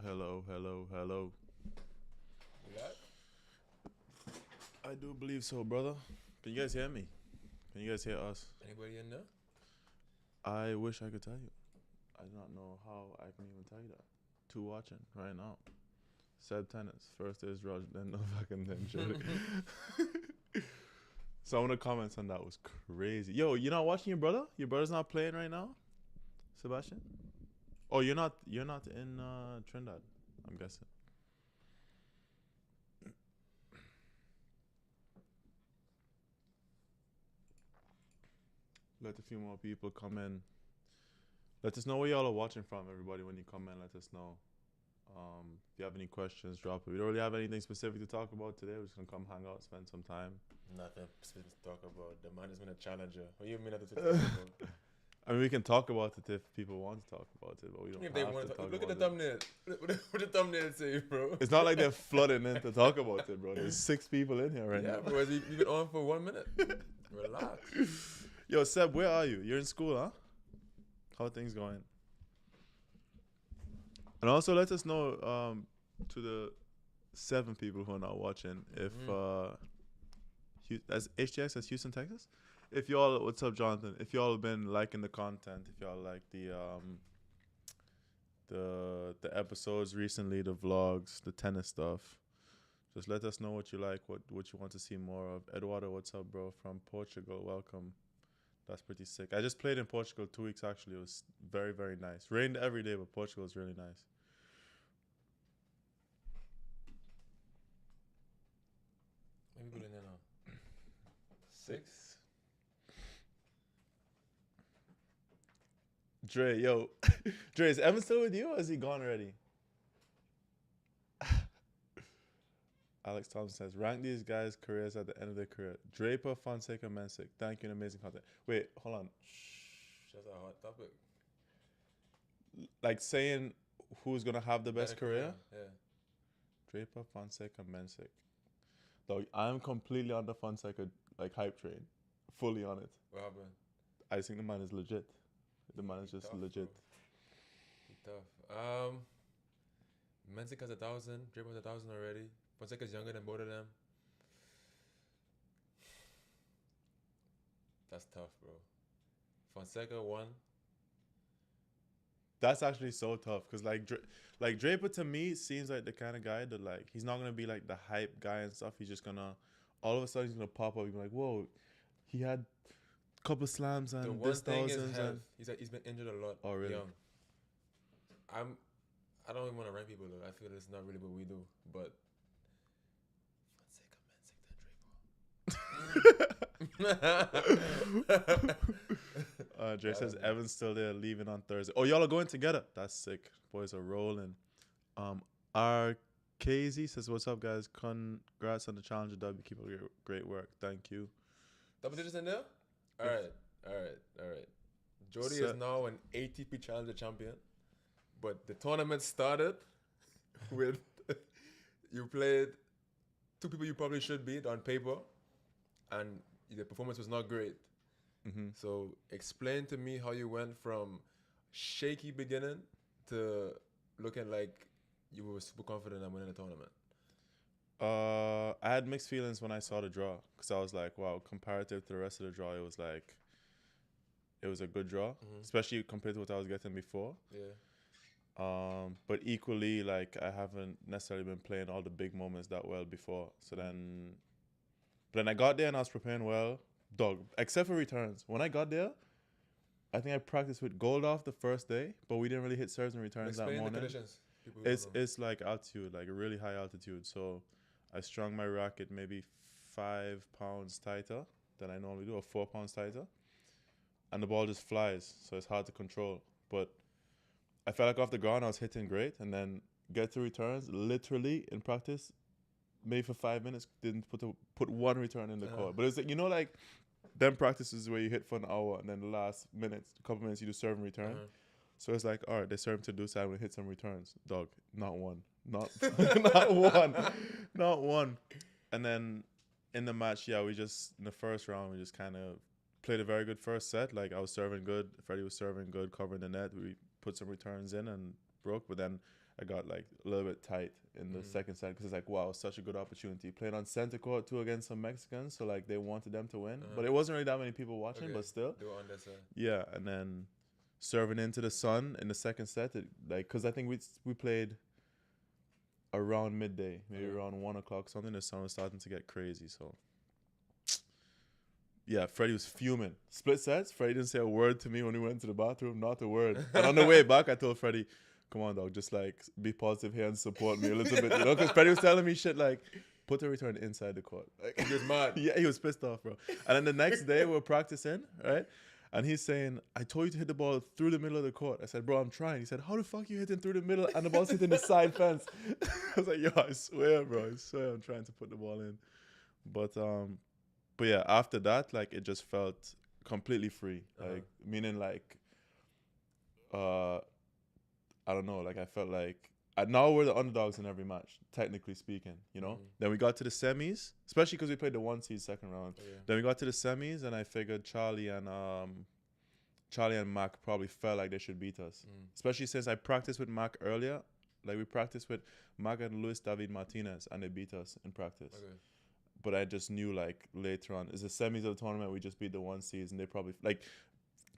Hello, hello, hello. You got? I do believe so, brother. Can you guys hear me? Can you guys hear us? Anybody in there? I wish I could tell you. I do not know how I can even tell you that. Two watching right now. Seb Tennis. First is Raj, then Novak, and then Jody. Some of the comments on that was crazy. Yo, you're not watching your brother? Your brother's not playing right now, Sebastian? Oh, you're not. You're not in Trinidad. I'm guessing. Let a few more people come in. Let us know where y'all are watching from, everybody. When you come in, let us know. If you have any questions, drop it. We don't really have anything specific to talk about today. We're just gonna come hang out, spend some time. Nothing specific to talk about. The man has been a challenger. What do you mean nothing to talk about? I mean, we can talk about it if people want to talk about it, but we don't If have they to want to talk look at the about it. thumbnail. What the thumbnail say, bro? It's not like they're flooding in to talk about it, bro. There's 6 people in here right Yeah, now. bro. You've been on for 1 minute. Relax. Yo, Seb, where are you? You're in school, huh? How are things going? And also, let us know to the 7 people who are not watching if as HTX as Houston, Texas. If y'all, what's up, Jonathan? If y'all have been liking the content, if y'all like the episodes recently, the vlogs, the tennis stuff, just let us know what you like, what you want to see more of. Eduardo, what's up, bro? From Portugal, welcome. That's pretty sick. I just played in Portugal 2 weeks actually. It was very, very nice. Rained every day, but Portugal was really nice. Maybe people in there now. 6. Dre, yo. Dre, is Evan still with you or is he gone already? Alex Thompson says, rank these guys' careers at the end of their career. Draper, Fonseca, Mensick. Thank you and amazing content. Wait, hold on. That's a hot topic. Like saying who's going to have the best career? Yeah. Draper, Fonseca, Mensick. Dog, I'm completely on the Fonseca like hype train. Fully on it. What happened? I think the man is legit. The man is He just tough, legit. He tough. Mensick has 1,000. Draper has 1,000 already. Fonseca's younger than both of them. That's tough, bro. Fonseca won. That's actually so tough because like Draper to me seems like the kind of guy that like he's not gonna be like the hype guy and stuff. He's just gonna all of a sudden he's gonna pop up. He's like, whoa, he had a couple slams and The one this thing is thousands health. and He's been injured a lot. oh really? Young. I don't even want to rank people though. I feel it's not really what we do. But Dre says Evan's still there, leaving on Thursday. Oh, y'all are going together. That's sick. Boys are rolling. RKZ says, "What's up, guys? Congrats on the Challenger W. Keep up your great work. Thank you." Double digits in there? All right. Jody is now an ATP Challenger champion. But the tournament started with you played 2 people you probably should beat on paper, and the performance was not great. Mm-hmm. So explain to me how you went from shaky beginning to looking like you were super confident in winning the tournament. I had mixed feelings when I saw the draw because I was like, wow, comparative to the rest of the draw, it was a good draw, especially compared to what I was getting before. Yeah. But equally, like I haven't necessarily been playing all the big moments that well before. So then I got there and I was preparing well, dog. Except for returns. When I got there, I think I practiced with Gold the first day, but we didn't really hit serves and returns that morning. The conditions. It's like altitude, like a really high altitude. So I strung my racket maybe 5 pounds tighter than I normally do, or 4 pounds tighter, and the ball just flies. So it's hard to control, but I felt like off the ground I was hitting great, and then get to returns. Literally in practice, maybe for 5 minutes, didn't put one return in the court. But it's like like them practices where you hit for an hour, and then the last couple minutes you do serve and return. So it's like, all right, they serve to do side, I'm gonna hit some returns. Dog, not one, not not one. And then in the match, we just in the first round we just kind of played a very good first set. Like I was serving good, Freddie was serving good, covering the net. We put some returns in and broke, but then I got like a little bit tight in the second set because it's like, wow, such a good opportunity. Playing on center court too against some Mexicans, so like they wanted them to win, but it wasn't really that many people watching, but still. They were on that side. Yeah, and then serving into the sun in the second set, because I think we played around midday, maybe around 1 o'clock, something. The sun was starting to get crazy, so. Yeah, Freddie was fuming. Split sets, Freddie didn't say a word to me when we went to the bathroom, not a word. And on the way back, I told Freddie, come on, dog, just like be positive here and support me a little bit, because Freddie was telling me shit like, put the return inside the court. Like, he was mad. Yeah, he was pissed off, bro. And then the next day, we were practicing, right? And he's saying, I told you to hit the ball through the middle of the court. I said, bro, I'm trying. He said, how the fuck you hitting through the middle and the ball's hitting the side fence? I was like, yo, I swear, bro. I swear I'm trying to put the ball in. But yeah, after that, like, it just felt completely free. Like, meaning like, I don't know, like I felt like now we're the underdogs in every match, technically speaking, you know. Then we got to the semis, especially because we played the 1 seed second round. Then we got to the semis, and I figured Charlie and Mac probably felt like they should beat us, especially since I practiced with Mac earlier. Like we practiced with Mac and Luis David Martinez, and they beat us in practice. But I just knew like later on, it's the semis of the tournament. We just beat the 1 seeds, and they probably like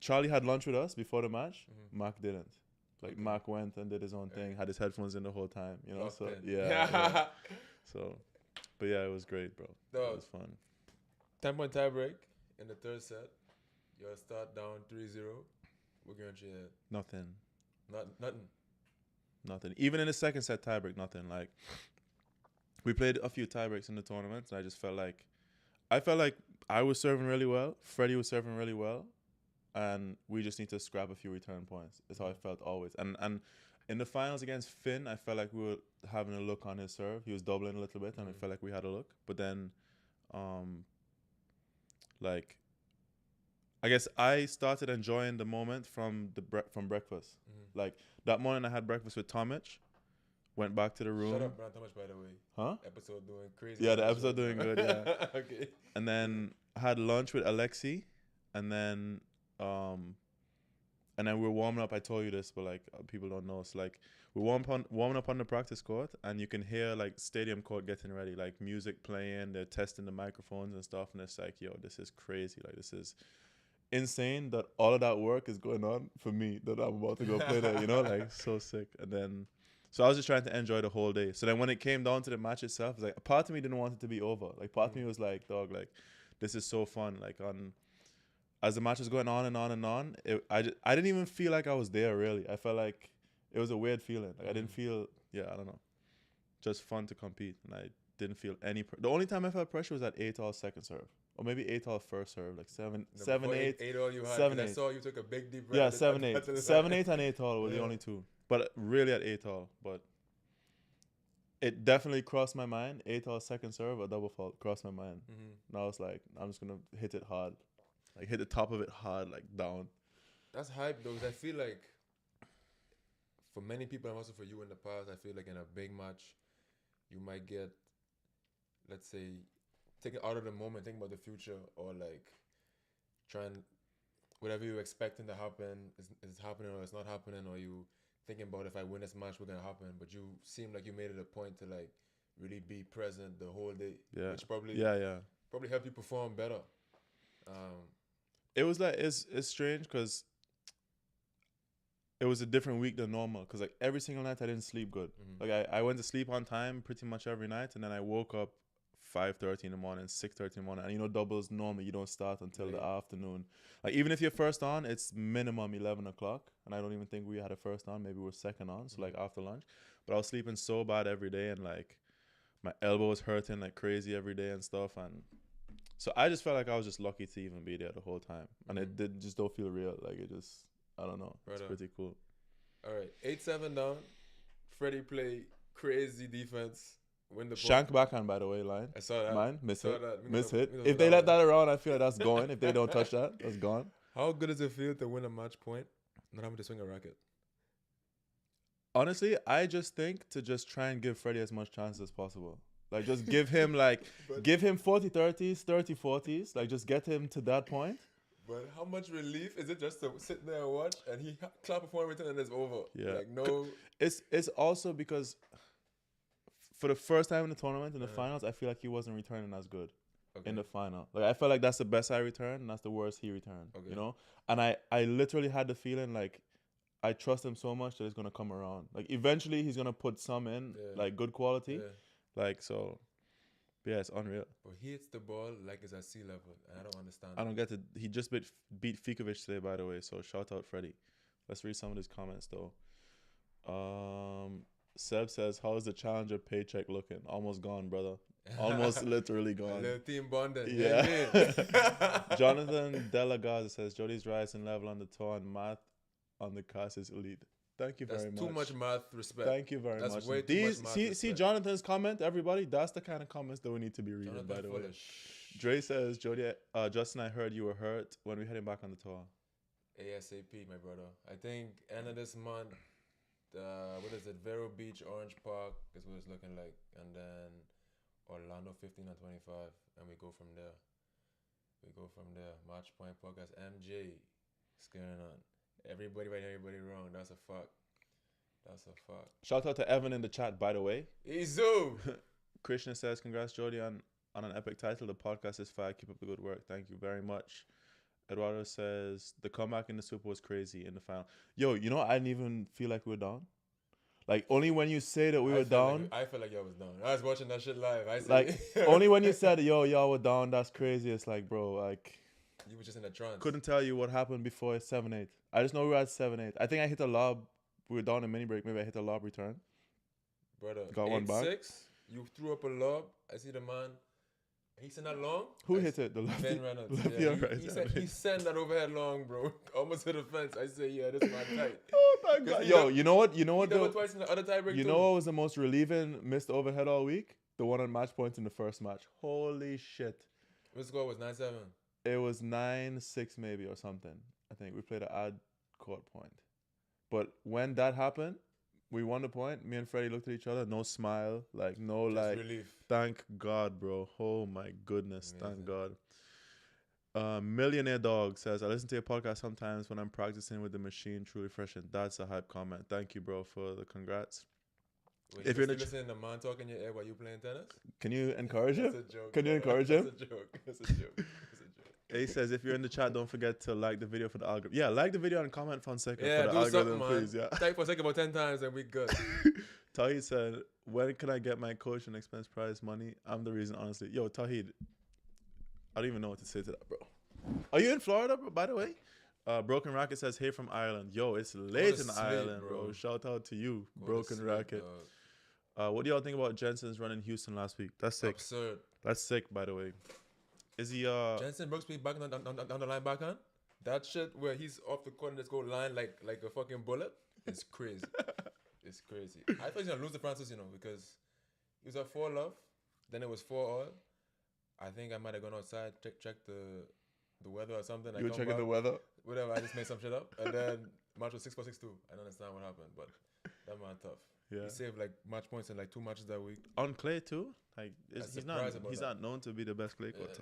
Charlie had lunch with us before the match. Mac didn't. Like Mac went and did his own thing, had his headphones in the whole time, you know. So yeah. So, but yeah, it was great, bro. It was fun. 10-point tie break in the third set. You'll start down 3-0. We're going to nothing. Nothing. Even in the second set tie break, nothing. Like we played a few tie breaks in the tournament, and I felt like I was serving really well. Freddie was serving really well. And we just need to scrap a few return points. That's how I felt always. And in the finals against Finn, I felt like we were having a look on his serve. He was doubling a little bit, and I felt like we had a look. But then, like, I guess I started enjoying the moment from breakfast. Like, that morning I had breakfast with Tomic, went back to the room. Shout out Brad Tomic, by the way. Huh? Episode doing crazy. Yeah, the episode doing good, yeah. Okay. And then I had lunch with Alexi, and then we're warming up. I told you this, but like people don't know. So like we're warming up on the practice court, and you can hear like stadium court getting ready, like music playing. They're testing the microphones and stuff, and it's like, yo, this is crazy. Like this is insane that all of that work is going on for me. That I'm about to go play there, you know, like so sick. And then, so I was just trying to enjoy the whole day. So then when it came down to the match itself, it's like a part of me didn't want it to be over. Like part of me was like, dog, like this is so fun. Like as the match was going on and on and on, I didn't even feel like I was there, really. I felt like it was a weird feeling. Like I didn't feel, I don't know, just fun to compete. And I didn't feel any the only time I felt pressure was at 8-all second serve. Or maybe 8-all first serve, like 7-8. 8-all you had, 7-8. I saw you took a big deep breath. Yeah, 7-8. 7-8 and 8-all were the only two. But really at 8-all. But it definitely crossed my mind. 8-all second serve or double fault crossed my mind. And I was like, I'm just going to hit it hard. Like, hit the top of it hard, like, down. That's hype, though, because I feel like for many people, and also for you in the past, I feel like in a big match, you might get, let's say, taken out of the moment, think about the future, or, like, trying, whatever you're expecting to happen is happening or it's not happening, or you thinking about if I win this match, what's going to happen. But you seem like you made it a point to, like, really be present the whole day. Yeah. Which probably helped you perform better. It was like it's strange because it was a different week than normal. Because like every single night I didn't sleep good. Like I went to sleep on time pretty much every night, and then I woke up 5:30 in the morning, 6:30 in the morning, and you know doubles normally you don't start until the afternoon. Like even if you're first on, it's minimum 11 o'clock, and I don't even think we had a first on. Maybe we're second on, so like after lunch. But I was sleeping so bad every day, and like my elbow was hurting like crazy every day and stuff, and. So I just felt like I was just lucky to even be there the whole time. And it just don't feel real. Like it just, I don't know. It's pretty cool. All right. 8-7 down. Freddie play crazy defense. Win the Shank backhand, by the way, line. I saw that. Mine, miss hit. Miss hit. If they let that around, I feel like that's going. If they don't touch that, that's gone. How good does it feel to win a match point, not having to swing a racket? Honestly, I just think to just try and give Freddie as much chance as possible. Like, just give him, give him 40-30s, 30-40s. Like, just get him to that point. But how much relief is it just to sit there and watch and he clap for everything and it's over? Yeah. Like no. It's also because for the first time in the tournament in the Uh-huh. finals, I feel like he wasn't returning as good Okay. in the final. Like I felt like that's the best I returned, and that's the worst he returned. Okay. You know, and I literally had the feeling like I trust him so much that it's gonna come around. Like eventually he's gonna put some in, like good quality. Yeah. Like so, yeah, it's unreal. But he hits the ball like it's at sea level, and I don't understand. I don't get it. He just beat Fikovic today, by the way. So shout out Freddie. Let's read some of his comments though. Seb says, "How's the challenger paycheck looking? Almost gone, brother. Almost literally A gone." little team bonding. Yeah. Jonathan Delagaza says, "Jody's rising level on the tour and math on the cast is elite." Thank you very much. That's too much math respect. Thank you very much. That's way too much math see respect. Jonathan's comment, everybody. That's the kind of comments that we need to be reading. Jonathan by the way, Fuller, Dre says, "Jody, Justin, I heard you were hurt. When we heading back on the tour?" ASAP, my brother. I think end of this month. What is it? Vero Beach, Orange Park is what it's looking like, and then Orlando 15 and 25, and we go from there. Match Point Podcast, MJ, scaring on. Everybody right, everybody wrong. That's a fuck. Shout out to Evan in the chat, by the way. Izu. Krishna says, "Congrats, Jody, on an epic title. The podcast is fire. Keep up the good work. Thank you very much." Eduardo says, "The comeback in the Super was crazy in the final." Yo, you know, I didn't even feel like we were down. Like, only when you say that we were down. I felt like y'all was down. I was watching that shit live. I said, like, only when you said, "Yo, y'all were down," that's crazy. It's like, bro, like. You were just in a trance. Couldn't tell you what happened before 7-8. I just know we were at 7-8. I think I hit a lob. We were down in mini break. Maybe I hit a lob return. Brother, got one back. 8-6. You threw up a lob. I see the man. He sent that long. Who hit it? The lefty? Ben Reynolds. Lefty or right? He sent that overhead long, bro. Almost to the fence. I say, yeah, this man tight. Oh my god. Yo, you know what? He done it twice in the other tiebreak You know what was the most relieving missed overhead all week? The one on match points in the first match. Holy shit. What score was 9-7? It was 9-6 maybe or something. I think we played an odd court point. But when that happened, we won the point. Me and Freddie looked at each other. No smile. Like, no, Just like. relief. Thank God, bro. Oh, my goodness. Amazing. Thank God. Millionaire Dog says, "I listen to your podcast sometimes when I'm practicing with the machine. Truly refreshing." That's a hype comment. Thank you, bro, for the congrats. Wait, If you you're in listening to man talk in your ear while you playing tennis? Can you encourage him? That's a joke. Can you brother. encourage him? That's a joke. That's a joke. He says, "If you're in the chat, don't forget to like the video for the algorithm." Yeah, like the video and comment Fonseca Yeah, for the do algorithm, something, man. please. Yeah. Type for a second about 10 times and we good. Tahid said, "When can I get my coach and expense prize money? I'm the reason, honestly." Yo, Tahid, I don't even know what to say to that, bro. Are you in Florida, bro, by the way? Broken Racket says, "Hey from Ireland." Yo, it's late in sleep, Ireland, bro. bro. Shout out to you, Go to Broken sleep, Racket. dog. What do y'all think about Jensen's run in Houston last week? That's sick. Absurd. That's sick, by the way. Is he Jensen Brooksby back down the line backhand? That shit where he's off the court and just go line like a fucking bullet? It's crazy. It's crazy. I thought he was gonna lose to Francis, because he was at 4-love, then it was 4-all. I think I might have gone outside, check the weather or something. you were checking the weather? Whatever, I just made some shit up. And then match was 6-4, 6-2. I don't understand what happened, but that man tough. Yeah. He saved match points in 2 matches that week. On clay too? Like I'm he's not surprised about he's that. not known to be the best clay court.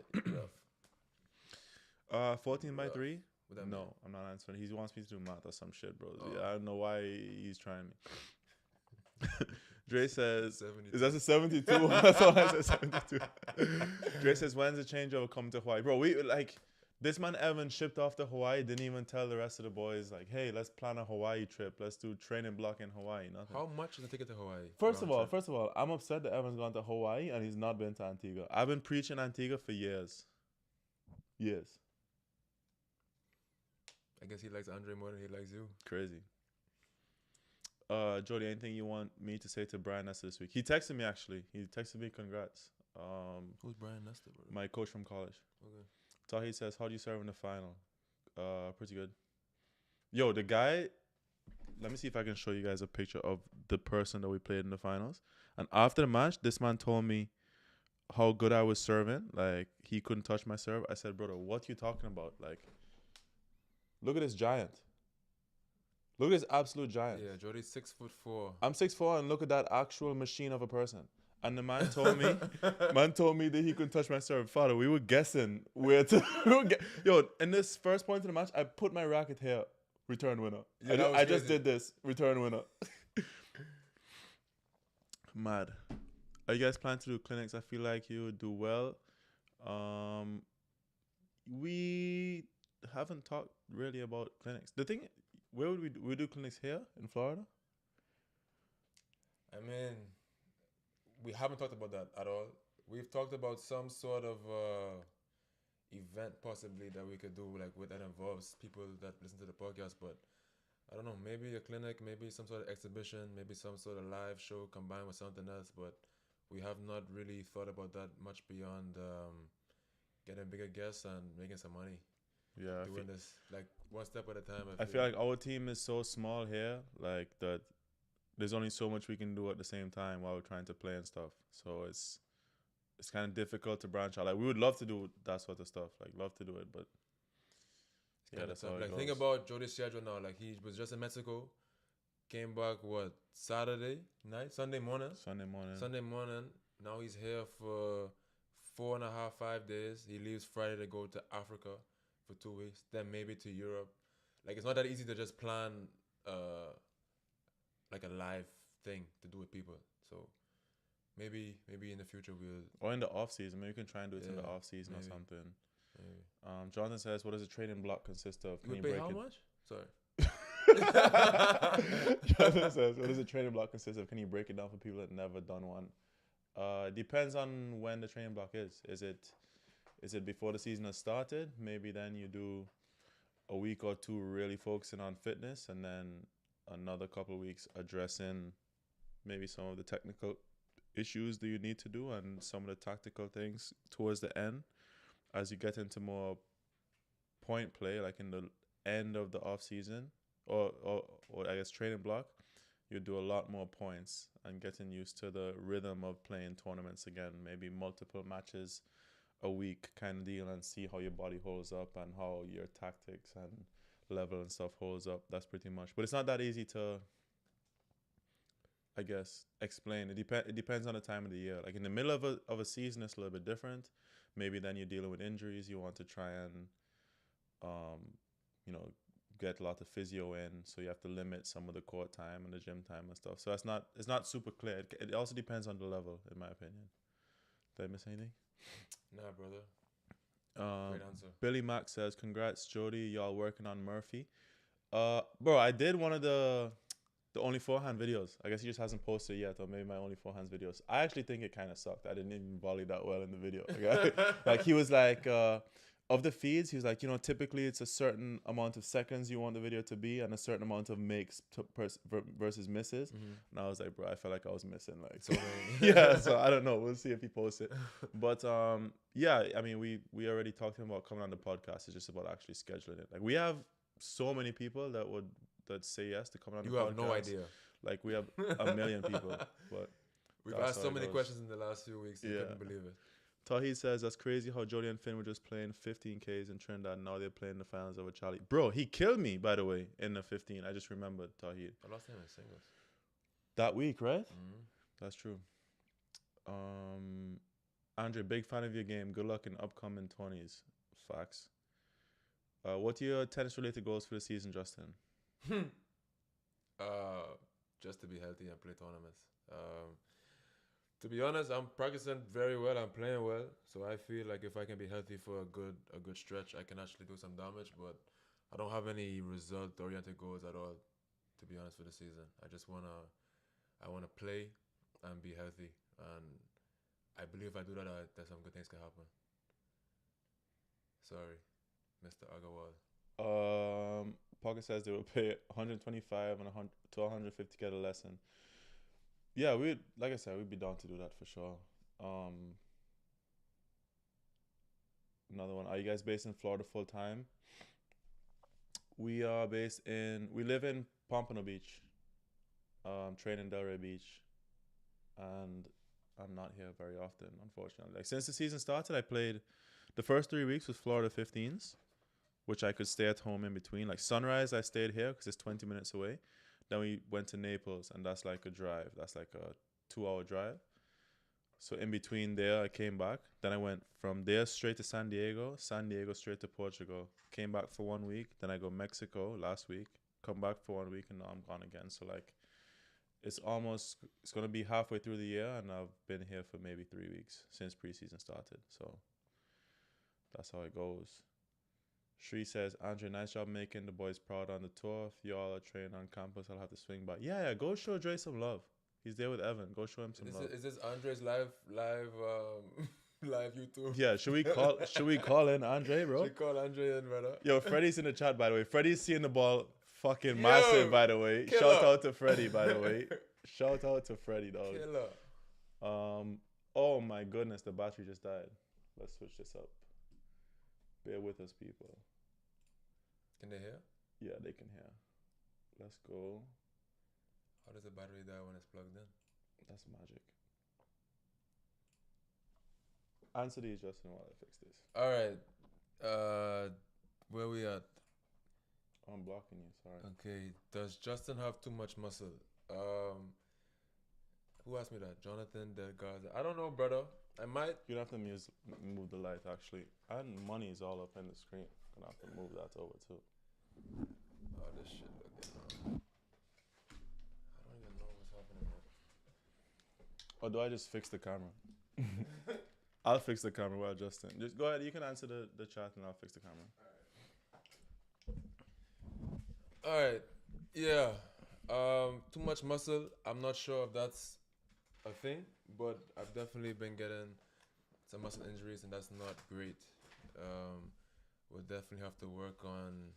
Rough. 14 by 3? What that No, mean? I'm not answering. He wants me to do math or some shit, bro. Oh. Yeah, I don't know why he's trying me. Dre says, 72. "Is that a 72?" That's all I said, 72. Dre says, "When's the changeover coming to Hawaii?" Bro, we this man Evan shipped off to Hawaii, didn't even tell the rest of the boys, like, "Hey, let's plan a Hawaii trip. Let's do training block in Hawaii." Nothing. How much is the ticket to Hawaii? First Round of trip? all, I'm upset that Evan's gone to Hawaii and he's not been to Antigua. I've been preaching Antigua for years. Years. I guess he likes Andre more than he likes you. Crazy. Jody, anything you want me to say to Brian Nestor this week? He texted me, actually. He texted me, congrats. Who's Brian Nestor, bro? My coach from college. Okay. Tahi says, "How do you serve in the final?" Pretty good. Yo, the guy, let me see if I can show you guys a picture of the person that we played in the finals. And after the match, this man told me how good I was serving. Like, he couldn't touch my serve. I said, "Brother, what you talking about? Like, look at this giant. Look at this absolute giant." Yeah, Jody's 6'4". I'm 6'4", and look at that actual machine of a person. And the man told me that he couldn't touch my serve. Father, we were guessing where to. Yo, in this first point of the match, I put my racket here. Return winner. Yeah, I just did this. Return winner. Mad. Are you guys planning to do clinics? I feel like you would do well. We haven't talked really about clinics. The thing, where would we do clinics here in Florida? I mean, we haven't talked about that at all. We've talked about some sort of event possibly that we could do, like with that involves people that listen to the podcast. But I don't know, maybe a clinic, maybe some sort of exhibition, maybe some sort of live show combined with something else. But we have not really thought about that much beyond getting bigger guests and making some money. Yeah, Doing this like one step at a time. I feel like our team is so small here, like that. There's only so much we can do at the same time while we're trying to play and stuff. So it's kind of difficult to branch out. Like we would love to do that sort of stuff, like love to do it, but yeah, that's how it like goes. think about Jody's schedule now. Like he was just in Mexico, came back Saturday night, Sunday morning. Now he's here for 4.5, 5 days. He leaves Friday to go to Africa for 2 weeks, then maybe to Europe. Like it's not that easy to just plan like a live thing to do with people. So maybe in the future we'll, or in the off season, maybe we can try and do it in the off season or something. Maybe. Jonathan says, "What does a training block consist of? Can you break how much? Sorry." Jonathan says, "What does a training block consist of? Can you break it down for people that never done one?" It depends on when the training block is. Is it before the season has started? Maybe then you do a week or two really focusing on fitness, and then another couple of weeks addressing maybe some of the technical issues that you need to do and some of the tactical things towards the end. As you get into more point play, like in the end of the off season or I guess training block, you do a lot more points and getting used to the rhythm of playing tournaments again, maybe multiple matches a week kind of deal, and see how your body holds up and how your tactics and level and stuff holds up. That's pretty much, but it's not that easy to, I guess, explain. It depends on the time of the year. Like in the middle of a season, it's a little bit different. Maybe then you're dealing with injuries. You want to try and get a lot of physio in, so you have to limit some of the court time and the gym time and stuff. So it's not super clear. It also depends on the level, in my opinion. Did I miss anything? Nah, brother. Great answer. Billy Mack says, "Congrats, Jody. Y'all working on Murphy." Bro, I did one of the only forehand videos. I guess he just hasn't posted yet, or maybe my only forehands videos. I actually think it kind of sucked. I didn't even volley that well in the video. Like he was like, of the feeds, he was like, typically it's a certain amount of seconds you want the video to be and a certain amount of makes versus misses. Mm-hmm. And I was like, bro, I felt like I was missing. Like, so yeah, so I don't know. We'll see if he posts it. But yeah, I mean, we already talked to him about coming on the podcast. It's just about actually scheduling it. Like we have so many people that say yes to come on the podcast. You have no idea. Like we have a million people, but we've asked so many questions in the last few weeks. You couldn't believe it. Tahid says, "That's crazy how Jody and Finn were just playing 15Ks in Trinidad, and now they're playing the finals over Charlie." Bro, he killed me, by the way, in the 15. I just remembered Tahid. I lost him in singles. That week, right? Mm-hmm. That's true. Andre, big fan of your game. Good luck in upcoming 20s. Facts. What are your tennis-related goals for the season, Justin? Just to be healthy and play tournaments. To be honest, I'm practicing very well. I'm playing well, so I feel like if I can be healthy for a good stretch, I can actually do some damage. But I don't have any result-oriented goals at all. To be honest, for the season, I wanna play and be healthy, and I believe if I do that, that some good things can happen. Sorry, Mr. Agarwal. Pocket says they will pay 125 and 100 to 150 to get a lesson. Yeah, like I said, we'd be down to do that for sure. Another one. Are you guys based in Florida full time? We live in Pompano Beach. Train in Delray Beach, and I'm not here very often, unfortunately. Like since the season started, I played the first 3 weeks with Florida 15s, which I could stay at home in between. Like Sunrise, I stayed here because it's 20 minutes away. Then we went to Naples, and that's like a drive. That's like a 2-hour drive. So in between there, I came back. Then I went from there straight to San Diego straight to Portugal. Came back for 1 week. Then I go Mexico last week. Come back for 1 week, and now I'm gone again. So like, it's gonna be halfway through the year, and I've been here for maybe 3 weeks since preseason started. So that's how it goes. Shree says, Andre, nice job making the boys proud on the tour. If y'all are training on campus, I'll have to swing by. Yeah, go show Dre some love. He's there with Evan. Go show him some love. Is this Andre's live YouTube? Yeah, should we call in Andre, bro? Should call Andre in, brother. Yo, Freddie's in the chat, by the way. Freddie's seeing the ball fucking massive, by the way. Killer. Shout out to Freddie, by the way. Shout out to Freddie, dog. Killer. Oh my goodness, the battery just died. Let's switch this up. Bear with us, people. Can they hear? Yeah, they can hear. Let's go. How does the battery die when it's plugged in? That's magic. Answer these, Justin, while I fix this. All right. Where we at? I'm blocking you, sorry. Okay. Does Justin have too much muscle? Who asked me that? Jonathan Delgado. I don't know, brother. I might. You don't have to move the light, actually. And money is all up in the screen. Gonna have to move that over, too. Oh, this shit looking. I don't even know what's happening here. Or do I just fix the camera? I'll fix the camera while Justin. Just go ahead. You can answer the chat and I'll fix the camera. All right. Yeah. Too much muscle. I'm not sure if that's a thing, but I've definitely been getting some muscle injuries, and that's not great. We'll definitely have to work on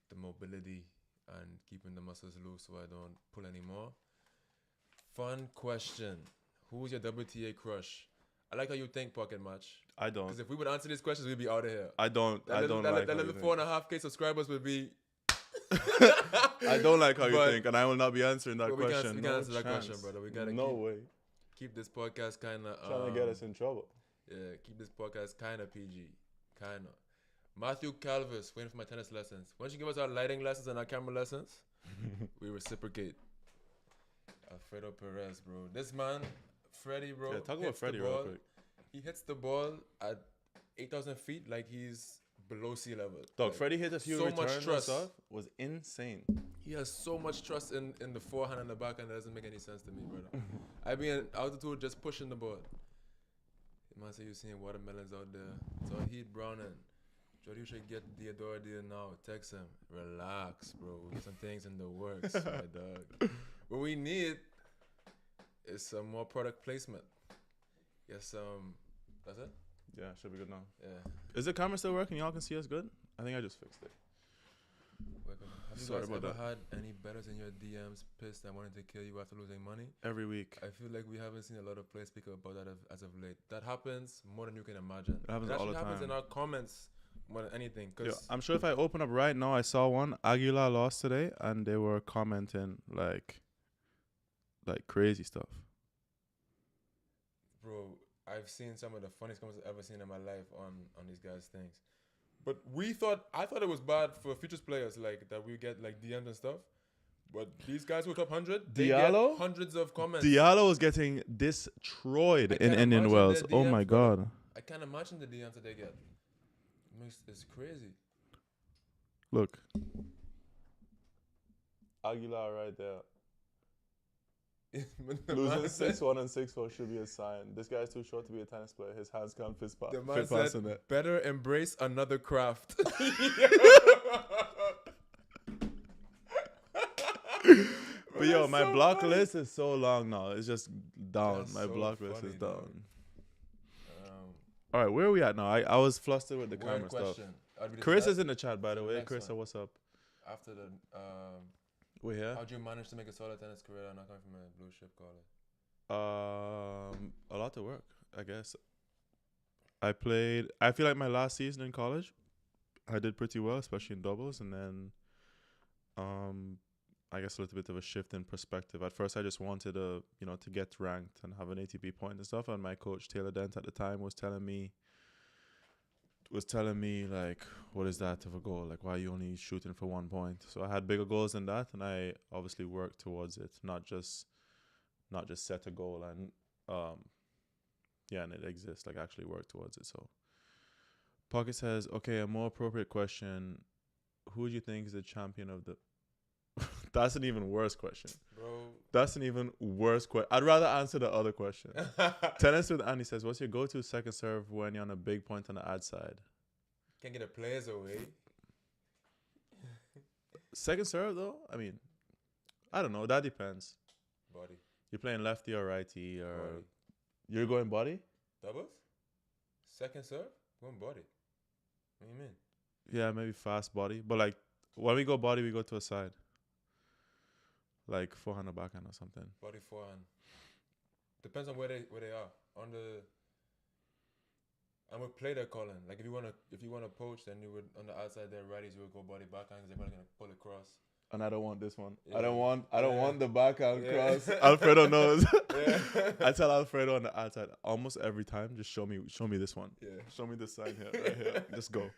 the mobility and keeping the muscles loose so I don't pull anymore. Fun question. Who's your WTA crush? I like how you think, Pocket Match. I don't. Because if we would answer these questions, we'd be out of here. I don't That like little 4.5K subscribers would be... I don't like how you think, and I will not be answering that question. We can answer that question, brother. We gotta keep this podcast kind of... trying to get us in trouble. Yeah, keep this podcast kind of PG. Kind of. Matthew Calvis, waiting for my tennis lessons. Why don't you give us our lighting lessons and our camera lessons? We reciprocate. Alfredo Perez, bro. This man, Freddie, bro. Yeah, talk about Freddie real quick. He hits the ball at 8,000 feet like he's below sea level. Dog, like, Freddie hit a few so returns much trust. and stuff. Was insane. He has so much trust in the forehand and the backhand. That doesn't make any sense to me, brother. I be in altitude just pushing the ball. Man say you seeing watermelons out there. So Heat Browning. Jody, you should get Theodore deal now. Text him. Relax, bro. We got some things in the works, my dog. What we need is some more product placement. Yes, that's it? Yeah, should be good now. Yeah. Is the camera still working? Y'all can see us good? I think I just fixed it. Have you Sorry guys about ever that. had any bettors in your DMs pissed and wanted to kill you after losing money? Every week. I feel like we haven't seen a lot of players speak about that as of late. That happens more than you can imagine. It happens all the time. happens in our comments more than anything. Yo, Cause I'm sure if I open up right now, I saw one. Aguilar lost today, and they were commenting like crazy stuff. bro, I've seen some of the funniest comments I've ever seen in my life on these guys' things. But I thought it was bad for futures players, like that we get like DMs and stuff. But these guys who are top 100, they Diallo? get hundreds of comments. Diallo was getting destroyed in Indian Wells. Oh my God. I can't imagine the DMs that they get. It's crazy. Look. Aguilar right there. Losing 6-1 and 6-4 should be a sign. This guy's too short to be a tennis player. His hands can't fit The man pass said, in it. better embrace another craft. But yo, my block list is so long now. It's just down. That's My so block list funny, is down. dog. All right, where are we at now? I was flustered with the Weird camera stuff. question. Chris is in the chat, by the the way. next Chris, one. what's up? After the We're here. how'd you manage to make a solid tennis career and not coming from a blue chip college? A lot of work, I guess. I feel like my last season in college, I did pretty well, especially in doubles, and then, I guess a little bit of a shift in perspective. At first, I just wanted to get ranked and have an ATP point and stuff. And my coach Taylor Dent at the time was telling me like, what is that of a goal? Like, why are you only shooting for 1 point? So I had bigger goals than that, and I obviously worked towards it, not just set a goal and Yeah, and it exists. Like actually work towards it. So Pocket says, okay, a more appropriate question. Who do you think is the champion of the? That's an even worse question. Bro. That's an even worse question. I'd rather answer the other question. Tennis with Andy says, what's your go-to second serve when you're on a big point on the ad side? Can't get the players away. Second serve, though? I mean, I don't know. That depends. Body. You're playing lefty or righty or... Body. You're going body? Doubles? Second serve? Going body. What do you mean? Yeah, maybe fast body. But, like, when we go body, we go to a side. Like forehand or backhand or something. Body forehand. Depends on where they are. On the... And we play their calling. Like if you wanna poach, then you would on the outside there righties you would go body backhand because they're probably gonna pull across. And I don't want this one. Yeah. I don't want the backhand cross. Yeah. Alfredo knows. Yeah. I tell Alfredo on the outside almost every time, just show me this one. Yeah. Show me this sign here, right here. Just go.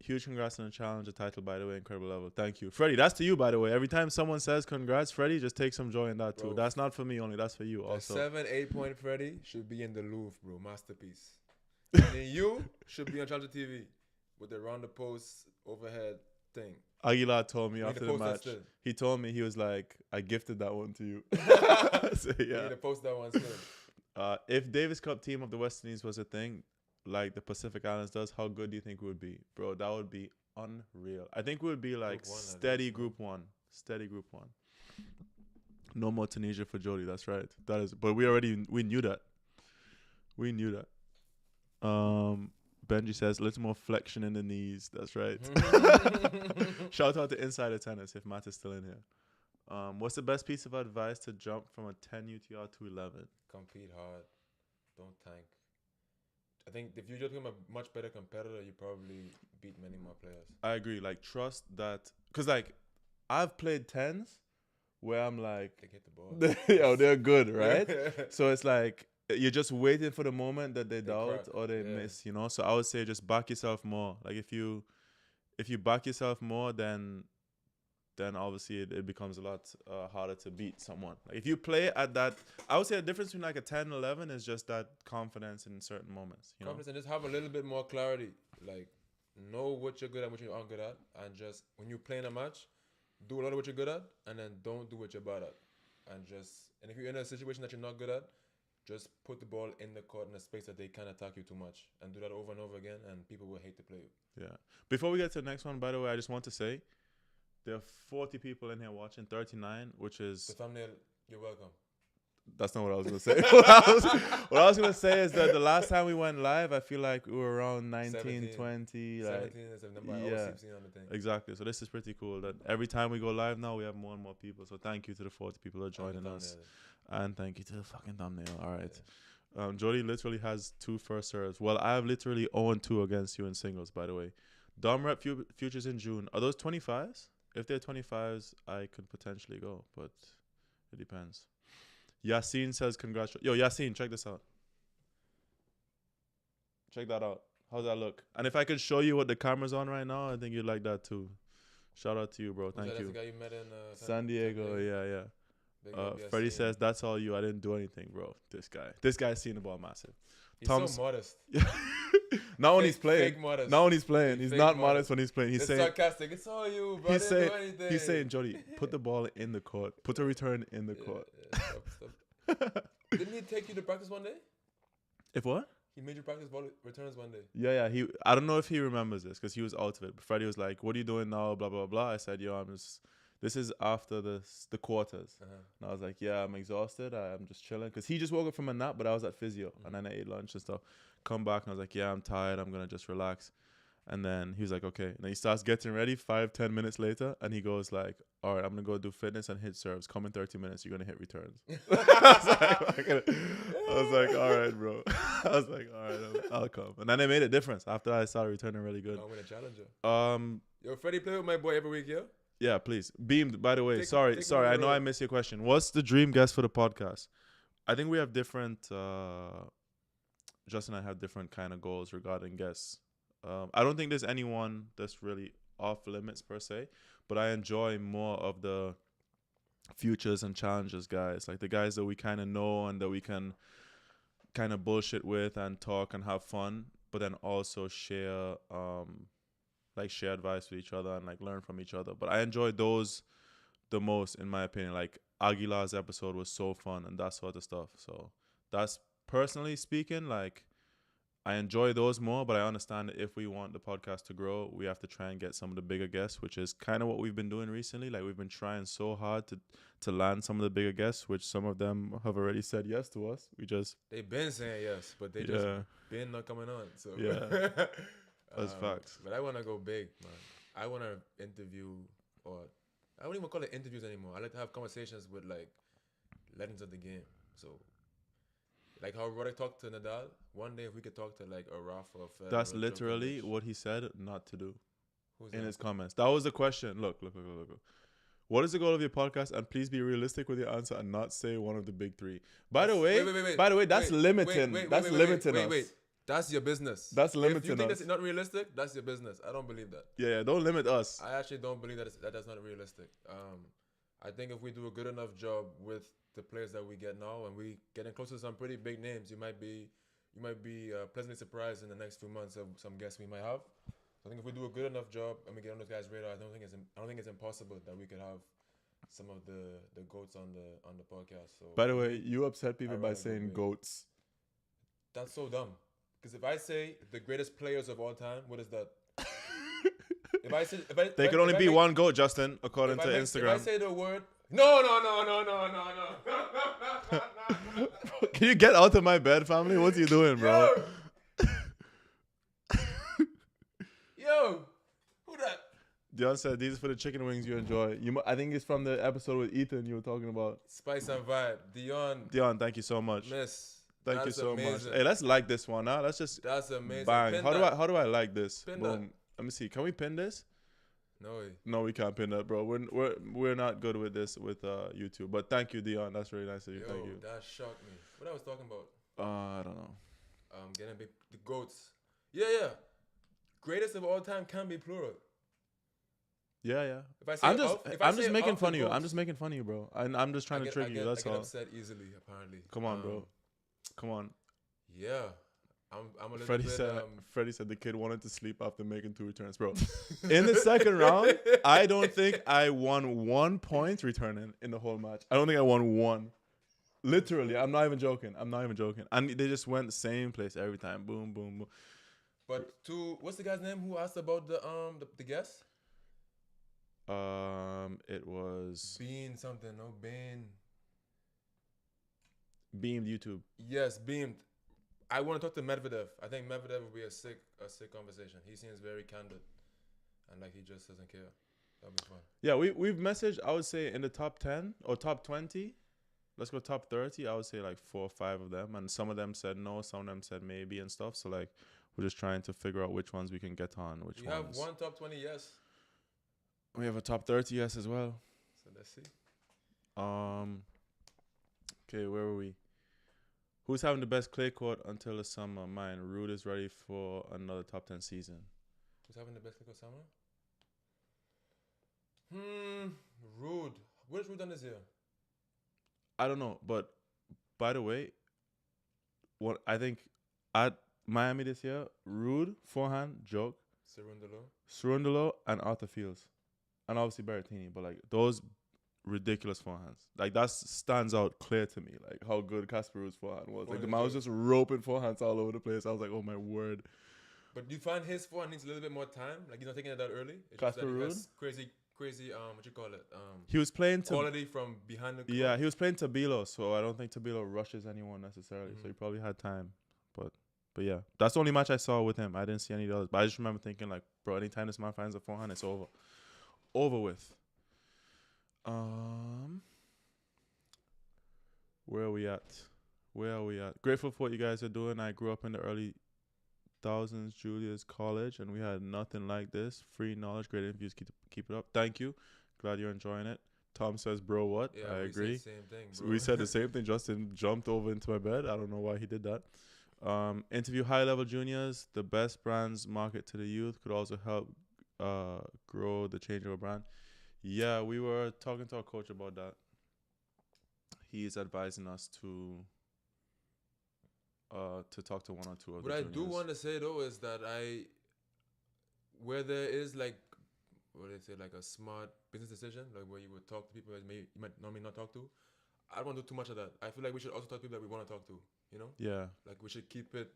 Huge congrats on the challenger title, by the way. Incredible level. Thank you. Freddie, that's to you, by the way. Every time someone says congrats, Freddie, just take some joy in that, too. Bro, that's not for me only. That's for you also. 7-8 point Freddie should be in the Louvre, bro. Masterpiece. And then you should be on Challenger TV with the round the post overhead thing. Aguilar told me You need after to the post that match. still. He told me, he was like, I gifted that one to you. So, You yeah. need to post that one still. If Davis Cup team of the West Indies was a thing, like the Pacific Islands does, how good do you think we would be? Bro, that would be unreal. I think we would be like Group 1. Steady Group 1. No more Tunisia for Jody, that's right. That is, but we knew that. We knew that. Benji says, a little more flexion in the knees. That's right. Shout out to Insider Tennis if Matt is still in here. What's the best piece of advice to jump from a 10 UTR to 11? Compete hard. Don't tank. I think if you just become a much better competitor, you probably beat many more players. I agree. Like, trust that. Because, like, I've played 10s where I'm like... They hit the ball. They're good, right? So it's like, you're just waiting for the moment that they doubt or they miss, you know? So I would say just back yourself more. Like, if you back yourself more, then obviously it becomes a lot harder to beat someone. Like if you play at that, I would say the difference between like a 10 and 11 is just that confidence in certain moments. You confidence know? And just have a little bit more clarity. Like know what you're good at, what you aren't good at, and just when you play in a match, do a lot of what you're good at, and then don't do what you're bad at. And if you're in a situation that you're not good at, just put the ball in the court in a space that they can't attack you too much, and do that over and over again, and people will hate to play you. Yeah. Before we get to the next one, by the way, I just want to say, there are 40 people in here watching, 39, which is... The thumbnail, you're welcome. That's not what I was going to say. What I was going to say is that the last time we went live, I feel like we were around 19, 17, 20. 17 is the number I always keep seeing on the thing. Exactly. So this is pretty cool that every time we go live now, we have more and more people. So thank you to the 40 people that are joining us. And thank you to the fucking thumbnail. All right. Yeah. Jody literally has 2 first serves. Well, I have literally 0-2 against you in singles, by the way. Dom Rep futures in June. Are those 25s? If they're 25s, I could potentially go, but it depends. Yassine says congratulations. Yo, Yassine, check this out. Check that out. How's that look? And if I could show you what the camera's on right now, I think you'd like that too. Shout out to you, bro. Thank you. That's the guy you met in San Diego. Yeah. Freddie says, that's all you. I didn't do anything, bro. This guy's seeing the ball massive. He's so modest. Not when he's playing. Not when he's playing. He's not modest when he's playing. He's saying sarcastic. It's all you, bro. He's saying, Jody, put the ball in the court. Put a return in the court. Stop. Didn't he take you to practice one day? If what? He made you practice ball returns one day. Yeah. I don't know if he remembers this because he was out of it. But Freddie was like, "What are you doing now?" Blah blah blah. I said, "Yo, this is after the quarters." And I was like, "Yeah, I'm exhausted. I'm just chilling." Because he just woke up from a nap, but I was at physio and then I ate lunch and stuff. Come back and I was like, "Yeah, I'm tired. I'm gonna just relax." And then he was like, "Okay." And then he starts getting ready 5-10 minutes later, and he goes like, "All right, I'm gonna go do fitness and hit serves. Come in 30 minutes. You're gonna hit returns." I was like, "All right, bro." I was like, "All right, I'll come." And then it made a difference after I started returning really good. I'm gonna challenge you. Yo, Freddie, play with my boy every week, yo. Yeah, please. Beamed, by the way. Sorry. I know I missed your question. What's the dream guest for the podcast? I think we have different. Justin and I have different kind of goals regarding guests. I don't think there's anyone that's really off limits per se, but I enjoy more of the futures and challenges guys, like the guys that we kind of know and that we can kind of bullshit with and talk and have fun, but then also share share advice with each other and like learn from each other. But I enjoyed those the most, in my opinion. Like Aguilar's episode was so fun and that sort of stuff. So that's, personally speaking, like I enjoy those more, but I understand that if we want the podcast to grow, we have to try and get some of the bigger guests, which is kind of what we've been doing recently. Like we've been trying so hard to land some of the bigger guests, which some of them have already said yes to us. They've been saying yes, but they just been not coming on. So yeah, that's facts. But I want to go big, man. I want to interview, or I don't even call it interviews anymore. I like to have conversations with like legends of the game. So like how Roddick talked to Nadal. One day, if we could talk to like a Rafa, Federer, That's literally what he said not to do. Who's in that? his comments. That was the question. Look. What is the goal of your podcast? And please be realistic with your answer and not say one of the big three. By the way, that's limiting. That's limiting us. Wait. That's your business. That's limiting us. If you think us. that's not realistic, that's your business. I don't believe that. Yeah, don't limit us. I actually don't believe that's not realistic. I think if we do a good enough job with the players that we get now, and we getting close to some pretty big names, you might be pleasantly surprised in the next few months of some guests we might have. So I think if we do a good enough job and we get on those guys' radar, I don't think it's impossible that we could have some of the goats on the podcast. So by the way, you upset people by saying goats. That's so dumb. Because if I say the greatest players of all time, what is that? They could only be one goat, Justin, according to Instagram. If I say the word no. Can you get out of my bed, family? What are you doing, bro? Yo, who that? Dion said these are for the chicken wings you enjoy. I think it's from the episode with Ethan you were talking about. Spice and vibe. Dion, thank you so much. Miss. Thank you so much. Hey, let's like this one, huh? Let's just That's amazing. bang. Pin How do I like this? Pin Boom. that. Let me see. Can we pin this? No, No, we can't pin that, bro. We're not good with this with YouTube. But thank you, Dion. That's really nice of you. Thank you. That shocked me. What I was talking about? I don't know. Getting big, the goats. Yeah. Greatest of all time can be plural. Yeah. If I say I'm just making fun of you. Goats, I'm just making fun of you, bro. I'm just trying to trick you. That's I all. get upset easily, apparently. Come on, bro. Come on. Yeah. I'm a little bit. Freddie said the kid wanted to sleep after making 2 returns, bro. In the second round, I don't think I won 1 point returning in the whole match. I don't think I won 1. Literally, I'm not even joking. And they just went the same place every time. Boom, boom, boom. But what's the guy's name who asked about the guest? It was Bean something. No, Bean. Beamed YouTube. Yes, Beamed. I want to talk to Medvedev. I think Medvedev would be a sick conversation. He seems very candid, and like he just doesn't care. That'd be fun. Yeah, we've messaged. I would say in the top 10 or top 20. Let's go top 30. I would say like 4 or 5 of them, and some of them said no, some of them said maybe and stuff. So like we're just trying to figure out which ones we can get on. We have one top 20 yes. We have a top 30 yes as well. So let's see. Okay, where were we? Who's having the best clay court until the summer? Mine. Rude is ready for another top 10 season. Who's having the best clay court summer? Rude. What has Rude done this year? I don't know, but by the way, what I think at Miami this year, Rude, forehand, joke. Cerundolo and Arthur Fields. And obviously Berrettini, but like those ridiculous forehands. Like that stands out clear to me, like how good Casper Ruud's forehand was. Like the man was just roping forehands all over the place. I was like, oh my word. But do you find his forehand needs a little bit more time? Like he's not taking it that early? Casper Ruud? Crazy, what you call it? He was playing quality from behind the court. Yeah, he was playing Tabilo, so I don't think Tabilo rushes anyone necessarily. So he probably had time. But yeah, that's the only match I saw with him. I didn't see any of the others. But I just remember thinking like, bro, anytime this man finds a forehand, it's over. Over with. Where are we at? Grateful for what you guys are doing. I grew up in the early thousands, Julia's college, and we had nothing like this. Free knowledge, great interviews. Keep it up. Thank you. Glad you're enjoying it. Tom says, bro, what? Yeah, I agree. Said the same thing, bro. We said the same thing. Justin jumped over into my bed. I don't know why he did that. Interview high-level juniors. The best brands market to the youth could also help grow the changeover brand. Yeah, we were talking to our coach about that. he is advising us to talk to one or two of What the I juniors. do want to say though is that where there is like, what do they say, like a smart business decision, like where you would talk to people that you might normally not talk to. I don't want to do too much of that. I feel like we should also talk to people that we want to talk to. You know, Yeah. like we should keep it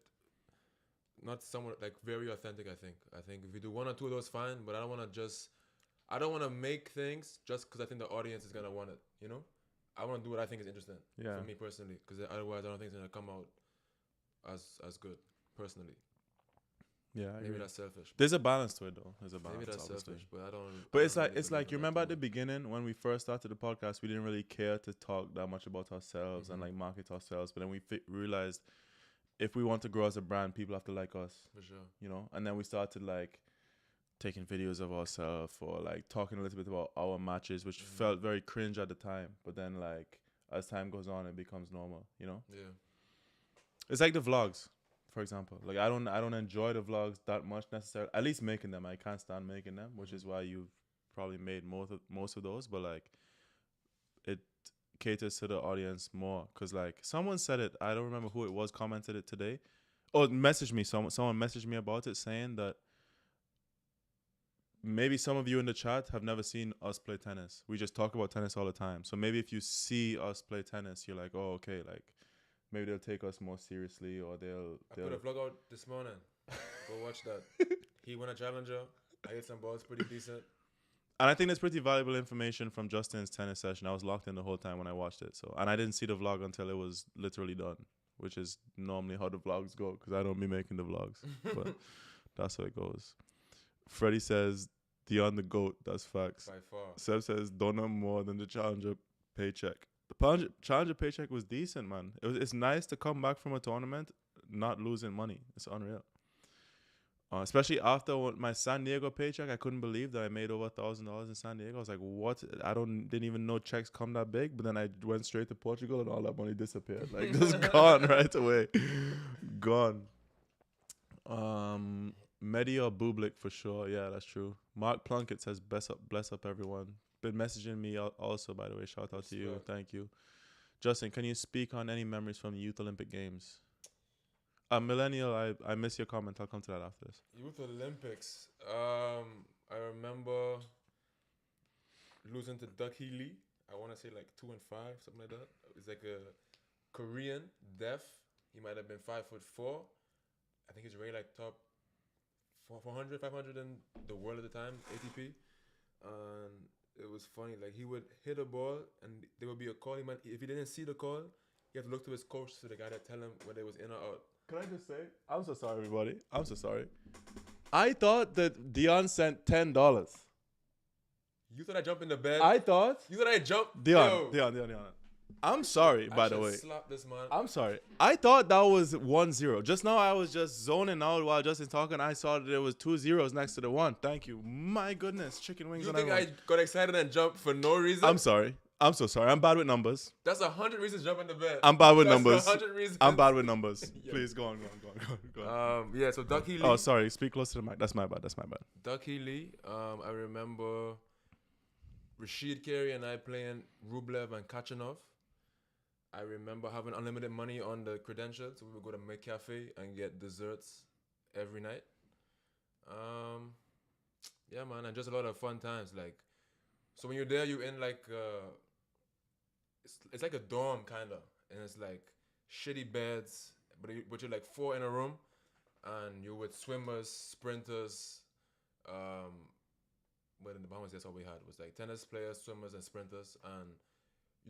not somewhat like very authentic. I think if we do one or two of those, fine. But I don't want to make things just because I think the audience is gonna want it. You know, I want to do what I think is interesting Yeah. for me personally, because otherwise I don't think it's gonna come out as good personally. Yeah, I Maybe agree. that's selfish. There's a balance to it, though. There's a balance. Maybe that's obviously. selfish, but I don't. But I it's don't like really believe you in remember that at the too beginning when we first started the podcast, we didn't really care to talk that much about ourselves and Mhm. like market ourselves. But then we realized if we want to grow as a brand, people have to like us, much. For sure. you know. And then we started like taking videos of ourselves or like talking a little bit about our matches, which felt very cringe at the time. But then like as time goes on, it becomes normal, you know. Yeah. It's like the vlogs, for example. Like I don't enjoy the vlogs that much necessarily. At least making them, I can't stand making them, which is why you've probably made most of those. But like, it caters to the audience more. Cause like someone said it. I don't remember who it was. Commented it today. Oh, messaged me. Someone messaged me about it, saying that maybe some of you in the chat have never seen us play tennis. We just talk about tennis all the time. So maybe if you see us play tennis, you're like, oh, okay, like. Maybe they'll take us more seriously, or they'll. I put a vlog out this morning. Go watch that. He won a challenger. I hit some balls pretty decent. And I think that's pretty valuable information from Justin's tennis session. I was locked in the whole time when I watched it. So, and I didn't see the vlog until it was literally done, which is normally how the vlogs go because I don't be making the vlogs. But that's how it goes. Freddie says, Dion the GOAT. That's facts. By far. Seb says, don't know more than the challenger paycheck. The challenger paycheck was decent, man. It's nice to come back from a tournament not losing money. It's unreal. Especially after my San Diego paycheck, I couldn't believe that I made over $1,000 in San Diego. I was like, what? Didn't even know checks come that big. But then I went straight to Portugal and all that money disappeared. Like, just gone right away. Gone. Medi or Bublik for sure. Yeah, that's true. Mark Plunkett says, bless up everyone. Been messaging me also, by the way. Shout out to you. Thank you. Justin, can you speak on any memories from the Youth Olympic Games? Millennial, I miss your comment. I'll come to that after this. Youth Olympics. I remember losing to Duck Healy. I want to say like 2-5, something like that. It's like a Korean, deaf. He might have been 5'4". I think he's rated like top 400, 500 in the world at the time, ATP. And it was funny. Like he would hit a ball, and there would be a call. If he didn't see the call, he had to look to his coach, to the guy that tell him whether it was in or out. Can I just say, I'm so sorry, everybody. I'm so sorry. I thought that Dion sent $10. You thought I jumped in the bed? You thought I jumped? Dion. I'm sorry, by the way. Slap this man. I'm sorry. I thought that was 1-0. Just now I was just zoning out while Justin talking. I saw that there was 2 zeros next to the 1. Thank you. My goodness. Chicken wings You on think everyone. I got excited and jumped for no reason? I'm sorry. I'm so sorry. I'm bad with numbers. That's 100 reasons to jump in the bed. I'm bad with That's numbers. 100 reasons. I'm bad with numbers. Yeah. Please go on. Yeah, so Duck Healy. Oh, sorry. Speak close to the mic. That's my bad. Duck Healy. I remember Rashid Carey and I playing Rublev and Kachanov. I remember having unlimited money on the credentials, so we would go to McCafe and get desserts every night. Yeah, man, and just a lot of fun times. Like, so when you're there, you're in like it's like a dorm kinda, and it's like shitty beds, but you're like 4 in a room, and you're with swimmers, sprinters. But in the Bahamas, that's all we had. It was like tennis players, swimmers, and sprinters, and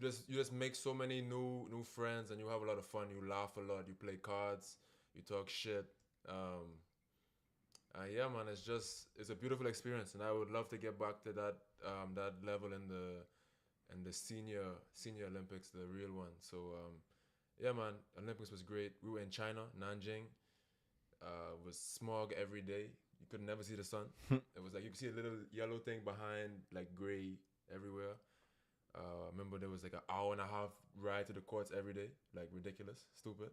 you just make so many new friends, and you have a lot of fun. You laugh a lot. You play cards. You talk shit. Yeah, man, it's a beautiful experience, and I would love to get back to that level in the senior Olympics, the real one. So yeah, man, Olympics was great. We were in China, Nanjing. It was smog every day. You could never see the sun. It was like you could see a little yellow thing behind, like gray everywhere. I remember there was like an hour and a half ride to the courts every day, like ridiculous, stupid.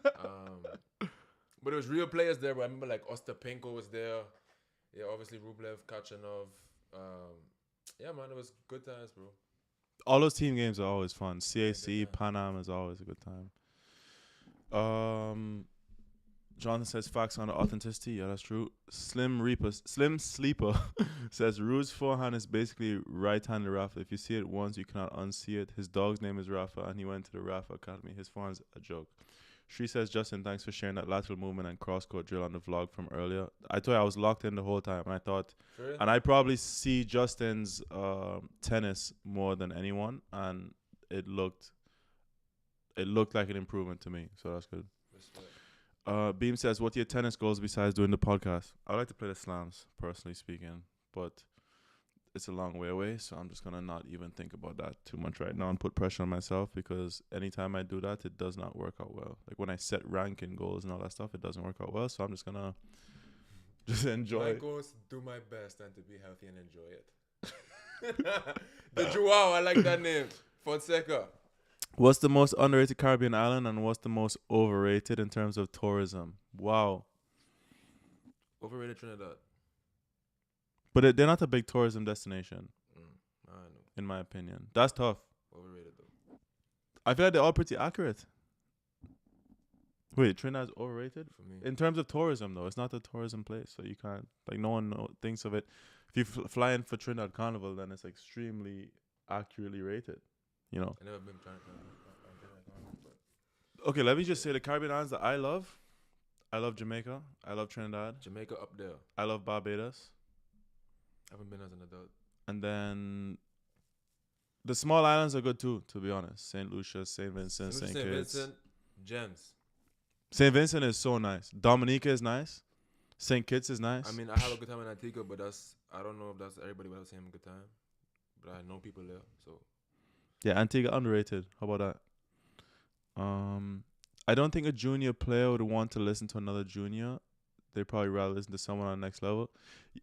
But there was real players there. But I remember like Ostapenko was there. Yeah, obviously Rublev, Kachanov. Yeah, man, it was good times, bro. all those team games are always fun. CAC, good time. Pan Am is always a good time. Jonathan says facts on the authenticity. Yeah, that's true. Slim Sleeper says Rude's forehand is basically right-handed Rafa. If you see it once, you cannot unsee it. His dog's name is Rafa, and he went to the Rafa Academy. His forehand's a joke. She says, Justin, thanks for sharing that lateral movement and cross-court drill on the vlog from earlier. I told you I was locked in the whole time, and I thought, Really? and I probably see Justin's tennis more than anyone, and it looked like an improvement to me, so that's good. Respect. Beam says, what are your tennis goals besides doing the podcast? I like to play the slams, personally speaking, but it's a long way away, so I'm just going to not even think about that too much right now and put pressure on myself, because anytime I do that, it does not work out well. Like when I set ranking goals and all that stuff, it doesn't work out well, so I'm just going to just enjoy. My goal is to do my best and to be healthy and enjoy it. The Joao, I like that name. Fonseca. What's the most underrated Caribbean island, and what's the most overrated in terms of tourism? Wow. Overrated Trinidad. But they're not a big tourism destination, I know. in my opinion. That's tough. Overrated though. I feel like they're all pretty accurate. Wait, Trinidad's overrated? For me. In terms of tourism, though, it's not a tourism place, so you can't, like, no one thinks of it. If you fly in for Trinidad Carnival, then it's extremely accurately rated, you know. I've never been trying to. Okay, let me just say the Caribbean islands that I love Jamaica, I love Trinidad, Jamaica up there. I love Barbados, I haven't been as an adult. and then the small islands are good too, to be honest. St. Lucia, St. Vincent, St. Kitts. Vincent, gems. St. Vincent is so nice. Dominica is nice. St. Kitts is nice. I mean, I have a good time in Antigua, but I don't know if that's everybody will have the same good time. But I know people there, so. Yeah, Antigua underrated. How about that? I don't think a junior player would want to listen to another junior. They probably rather listen to someone on the next level.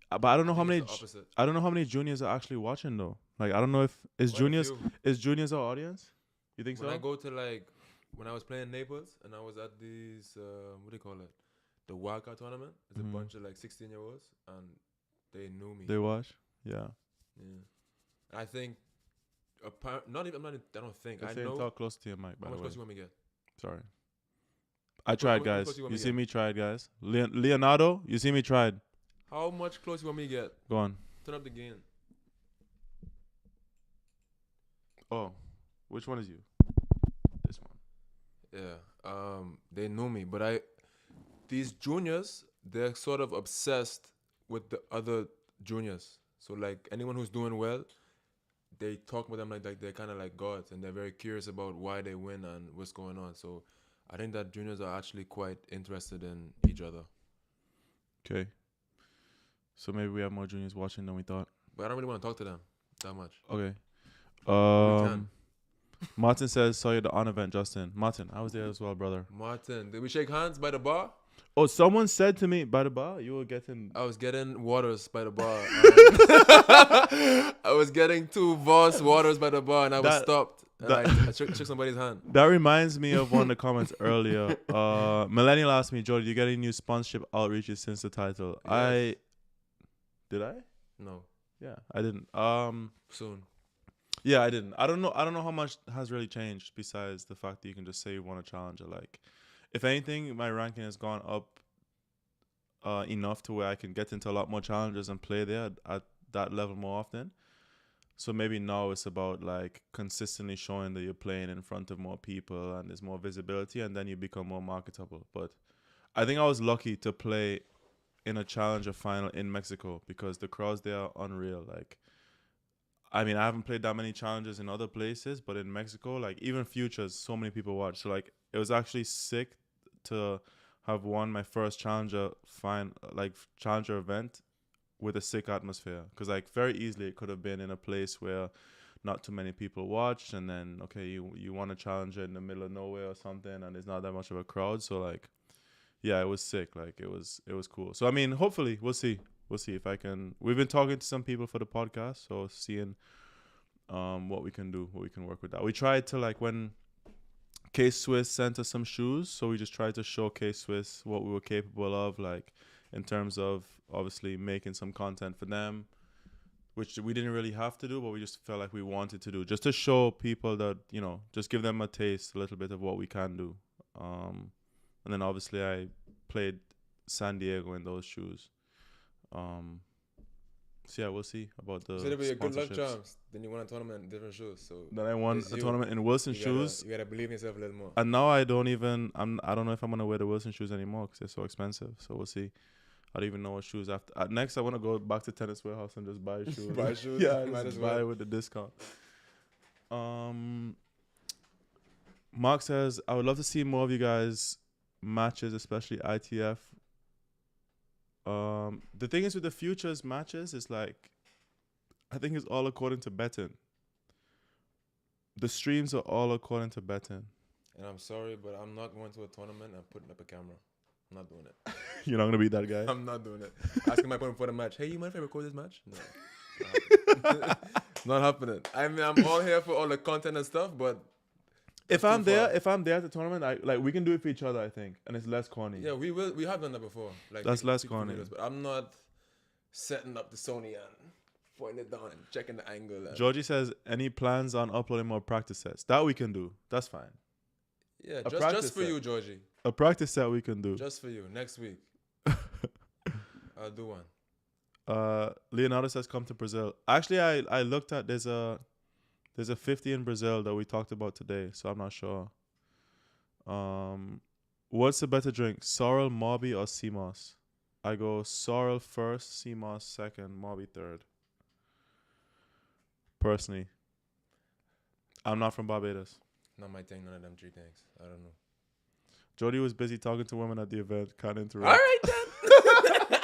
But I don't know how many. I don't know how many juniors are actually watching though. Like I don't know if is juniors our audience. You think so? When I go to when I was playing Naples and I was at these what do you call it? The wildcard tournament. It's a bunch of 16-year-olds and they knew me. They watch. Yeah. Yeah. I think. I don't think. I know. Talk close to your mic. By How the much way. close you want me to get? Sorry. I tried, guys. How You see me tried, guys. Leonardo, you see me tried. How much close you want me to get? Go on. Turn up the gain. Oh, which one is you? This one. Yeah. They knew me, but these juniors, they're sort of obsessed with the other juniors. So anyone who's doing well, they talk with them like they're kind of like gods, and they're very curious about why they win and what's going on. So I think that juniors are actually quite interested in each other. Okay. So maybe we have more juniors watching than we thought. But I don't really want to talk to them that much. Okay. We can. Martin says, saw you at the on event, Justin. Martin, I was there as well, brother. Martin, did we shake hands by the bar? Oh, someone said to me, by the bar, you were getting... I was getting waters by the bar. I was getting 2 Voss waters by the bar, and I was stopped. And I shook somebody's hand. That reminds me of one of the comments earlier. Millennial asked me, Joe, did you get any new sponsorship outreaches since the title? Yes. Did I? No. Yeah, I didn't. Soon. Yeah, I didn't. I don't know how much has really changed besides the fact that you can just say you want a challenger. Like, if anything, my ranking has gone up enough to where I can get into a lot more challenges and play there at that level more often. So maybe now it's about consistently showing that you're playing in front of more people and there's more visibility, and then you become more marketable. But I think I was lucky to play in a challenger final in Mexico because the crowds there are unreal. I mean, I haven't played that many challenges in other places, but in Mexico, even futures, so many people watch. So it was actually sick to have won my first challenger challenger event with a sick atmosphere, because very easily it could have been in a place where not too many people watched, and then you won a challenger in the middle of nowhere or something, and there's not that much of a crowd. So yeah, it was sick. It was cool. So I mean, hopefully we'll see if I can. We've been talking to some people for the podcast, so seeing what we can do, what we can work with that. We tried to when K-Swiss sent us some shoes, so we just tried to show K-Swiss what we were capable of, in terms of obviously making some content for them. which we didn't really have to do, but we just felt like we wanted to do, just to show people that, just give them a taste, a little bit of what we can do. And then obviously I played San Diego in those shoes. So yeah, we'll see about the So it'll be a good luck sponsorships. charms. Then you won a tournament in different shoes. So Then I won a tournament in Wilson shoes. You gotta believe in yourself a little more. And now I don't know if I'm gonna wear the Wilson shoes anymore because they're so expensive. So we'll see. I don't even know what shoes after. Next, I want to go back to Tennis Warehouse and just buy shoes. Buy shoes? Yeah, Might just as buy well. with the discount. Mark says, I would love to see more of you guys matches, especially ITF. The thing is with the futures matches is like, I think it's all according to betting. The streams are all according to betting. And I'm sorry, but I'm not going to a tournament and putting up a camera. I'm not doing it. You're not gonna be that guy. I'm not doing it. Asking my opponent for the match. Hey, you mind if I record this match? No. Not happening. I mean, I'm all here for all the content and stuff, but if I'm there at the tournament, we can do it for each other, I think, and it's less corny. yeah, we will. We have done that before. Like That's less corny. Videos, but I'm not setting up the Sony and pointing it down and checking the angle. And Georgie says, any plans on uploading more practice sets? That we can do. That's fine. yeah, a just practice for set. you, Georgie. A practice set we can do. Just for you. Next week, I'll do one. Leonardo says, come to Brazil. Actually, I looked at there's a 50 in Brazil that we talked about today, so I'm not sure. What's the better drink, Sorrel, Mobby, or CMOS? I go Sorrel first, CMOS second, Mobby third. Personally, I'm not from Barbados. Not my thing. None of them three things. I don't know. Jody was busy talking to women at the event. Can't interrupt. All right then.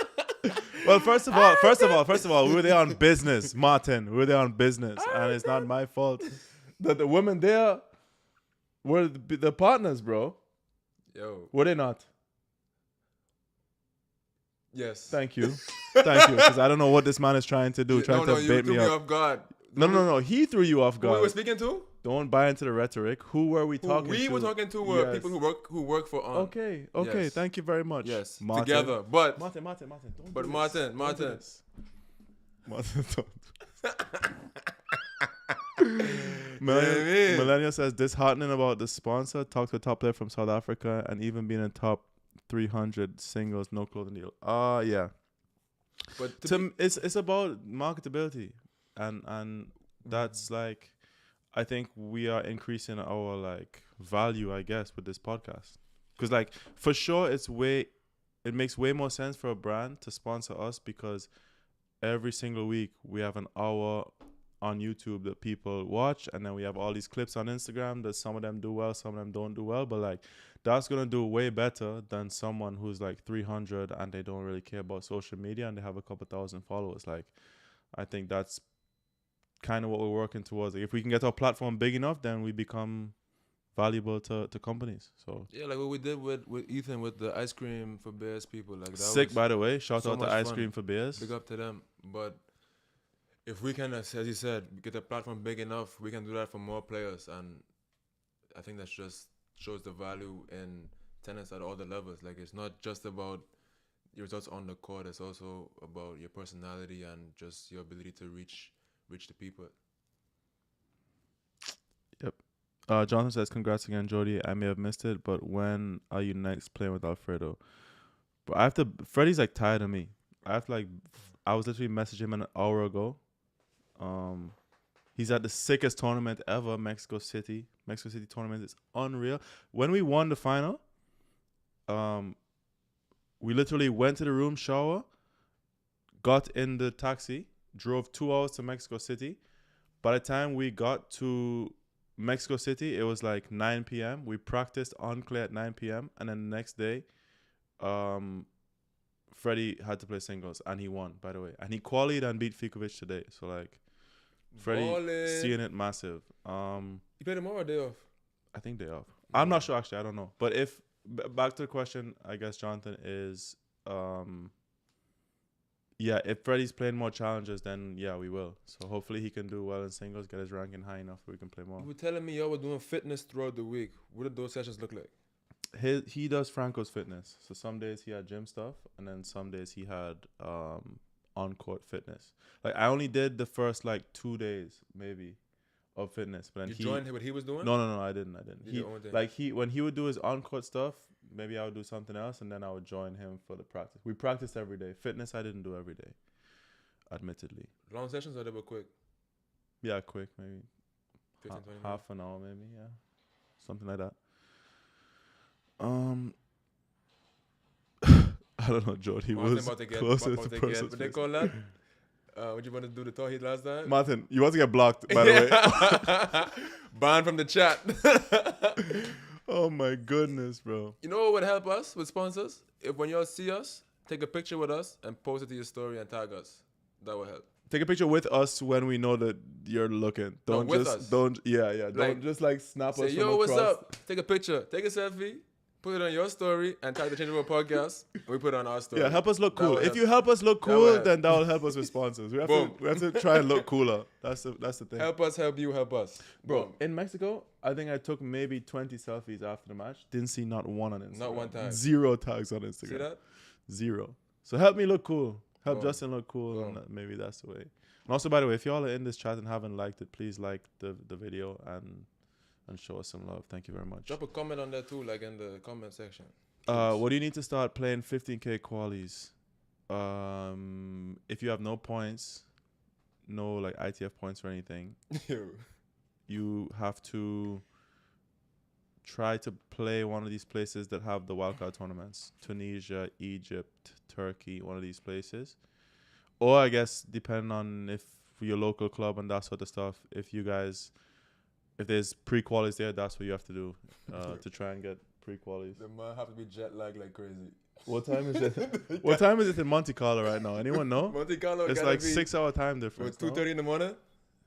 Well, first of all, we were there on business, Martin. We were there on business, and it's not my fault that the women there were the partners, bro. Yo. Were they not? Yes. Thank you, because I don't know what this man is trying to do, trying to bait you threw me me up. off guard. No. He threw you off Who guard. we were speaking to? Don't buy into the rhetoric. Who were we Who talking to? we were talking to were Yes. people who work for On. Okay. Yes. Thank you very much. Yes. Martin. Together, but Martin. Don't But do Martin, this. Don't do Martin. this. Martin, don't. Yeah, Millennial says, disheartening about the sponsor. Talk to a top player from South Africa and even being in top 300 singles, no clothing deal. Yeah. but It's about marketability, and that's like, I think we are increasing our like value, I guess, with this podcast, because like for sure it makes way more sense for a brand to sponsor us because every single week we have an hour on YouTube that people watch, and then we have all these clips on Instagram that some of them do well, some of them don't do well, but like that's gonna do way better than someone who's like 300 and they don't really care about social media and they have a couple thousand followers. Like, I think that's kind of what we're working towards. Like, if we can get our platform big enough, then we become valuable to companies. So yeah, like what we did with Ethan with the ice cream for bears people, like that sick, was by the way. Shout so out to much Ice fun. Cream for Beers. Big up to them. But if we can, as you said, get the platform big enough, we can do that for more players, and I think that just shows the value in tennis at all the levels. Like, it's not just about your results on the court; it's also about your personality and just your ability to reach the people. Jonathan says, congrats again, Jody. I may have missed it, but when are you next playing with Alfredo? But Freddie's like tired of me. I was literally messaging him an hour ago. He's at the sickest tournament ever, Mexico City. Mexico City tournament is unreal. When we won the final, we literally went to the room, shower, got in the taxi, drove 2 hours to Mexico City. By the time we got to Mexico City, it was like 9 p.m. We practiced on clay at 9 p.m. And then the next day, Freddie had to play singles, and he won, by the way. And he qualied and beat Fikovic today. So, like, Freddie seeing it massive. You play tomorrow or day off? I think day off. I'm not sure, actually. I don't know. But if back to the question, I guess, Jonathan, is if Freddie's playing more challenges, then yeah, we will. So hopefully he can do well in singles, get his ranking high enough so we can play more. You were telling me y'all were doing fitness throughout the week. What did those sessions look like? He does Franco's fitness. So some days he had gym stuff, and then some days he had on-court fitness. Like I only did the first like 2 days maybe of fitness, but then You joined what he was doing? No, I didn't. Did your own thing. When he would do his on-court stuff, maybe I would do something else, and then I would join him for the practice. We practiced every day. Fitness I didn't do every day, admittedly. Long sessions or they were quick? Yeah, quick, maybe 15, 20 half an hour, maybe, yeah, something like that. I don't know, Jody was closer to personal But they call that. What you want to do the Tawheed last time? Martin, you want to get blocked, by the way. Banned from the chat. Oh my goodness, bro. You know what would help us with sponsors? If when y'all see us, take a picture with us and post it to your story and tag us. That will help. Take a picture with us when we know that you're looking. Don't with just us. don't don't just like snap Say, us yo, from what's across. up? Take a picture. Take a selfie. Put it on your story and tag the Changeable Podcast. And we put it on our story. Yeah, help us look That cool. will If help. you help us look That will cool, help. then that will help us with sponsors. We have to try and look cooler. That's the thing. Help us, help you, help us. Bro, Boom. in Mexico, I think I took maybe 20 selfies after the match. Didn't see not one on Instagram. Not one time. 0 tags on Instagram. See that? 0. So help me look cool. Help Boom. Justin look cool. Boom. And maybe that's the way. And also, by the way, if y'all are in this chat and haven't liked it, please like the video and show us some love. Thank you very much. Drop a comment on that too, like in the comment section. What do you need to start playing 15K qualies? If you have no points, no like ITF points or anything, you have to try to play one of these places that have the wildcard tournaments. Tunisia, Egypt, Turkey, one of these places. Or I guess depending on if your local club and that sort of stuff, if there's pre-qualies there, that's what you have to do to try and get pre-qualies. The man have to be jet lagged like crazy. What time is it? What time is it in Monte Carlo right now? Anyone know? Monte Carlo It's gotta like be 6 hour time difference. 2:30 in the morning.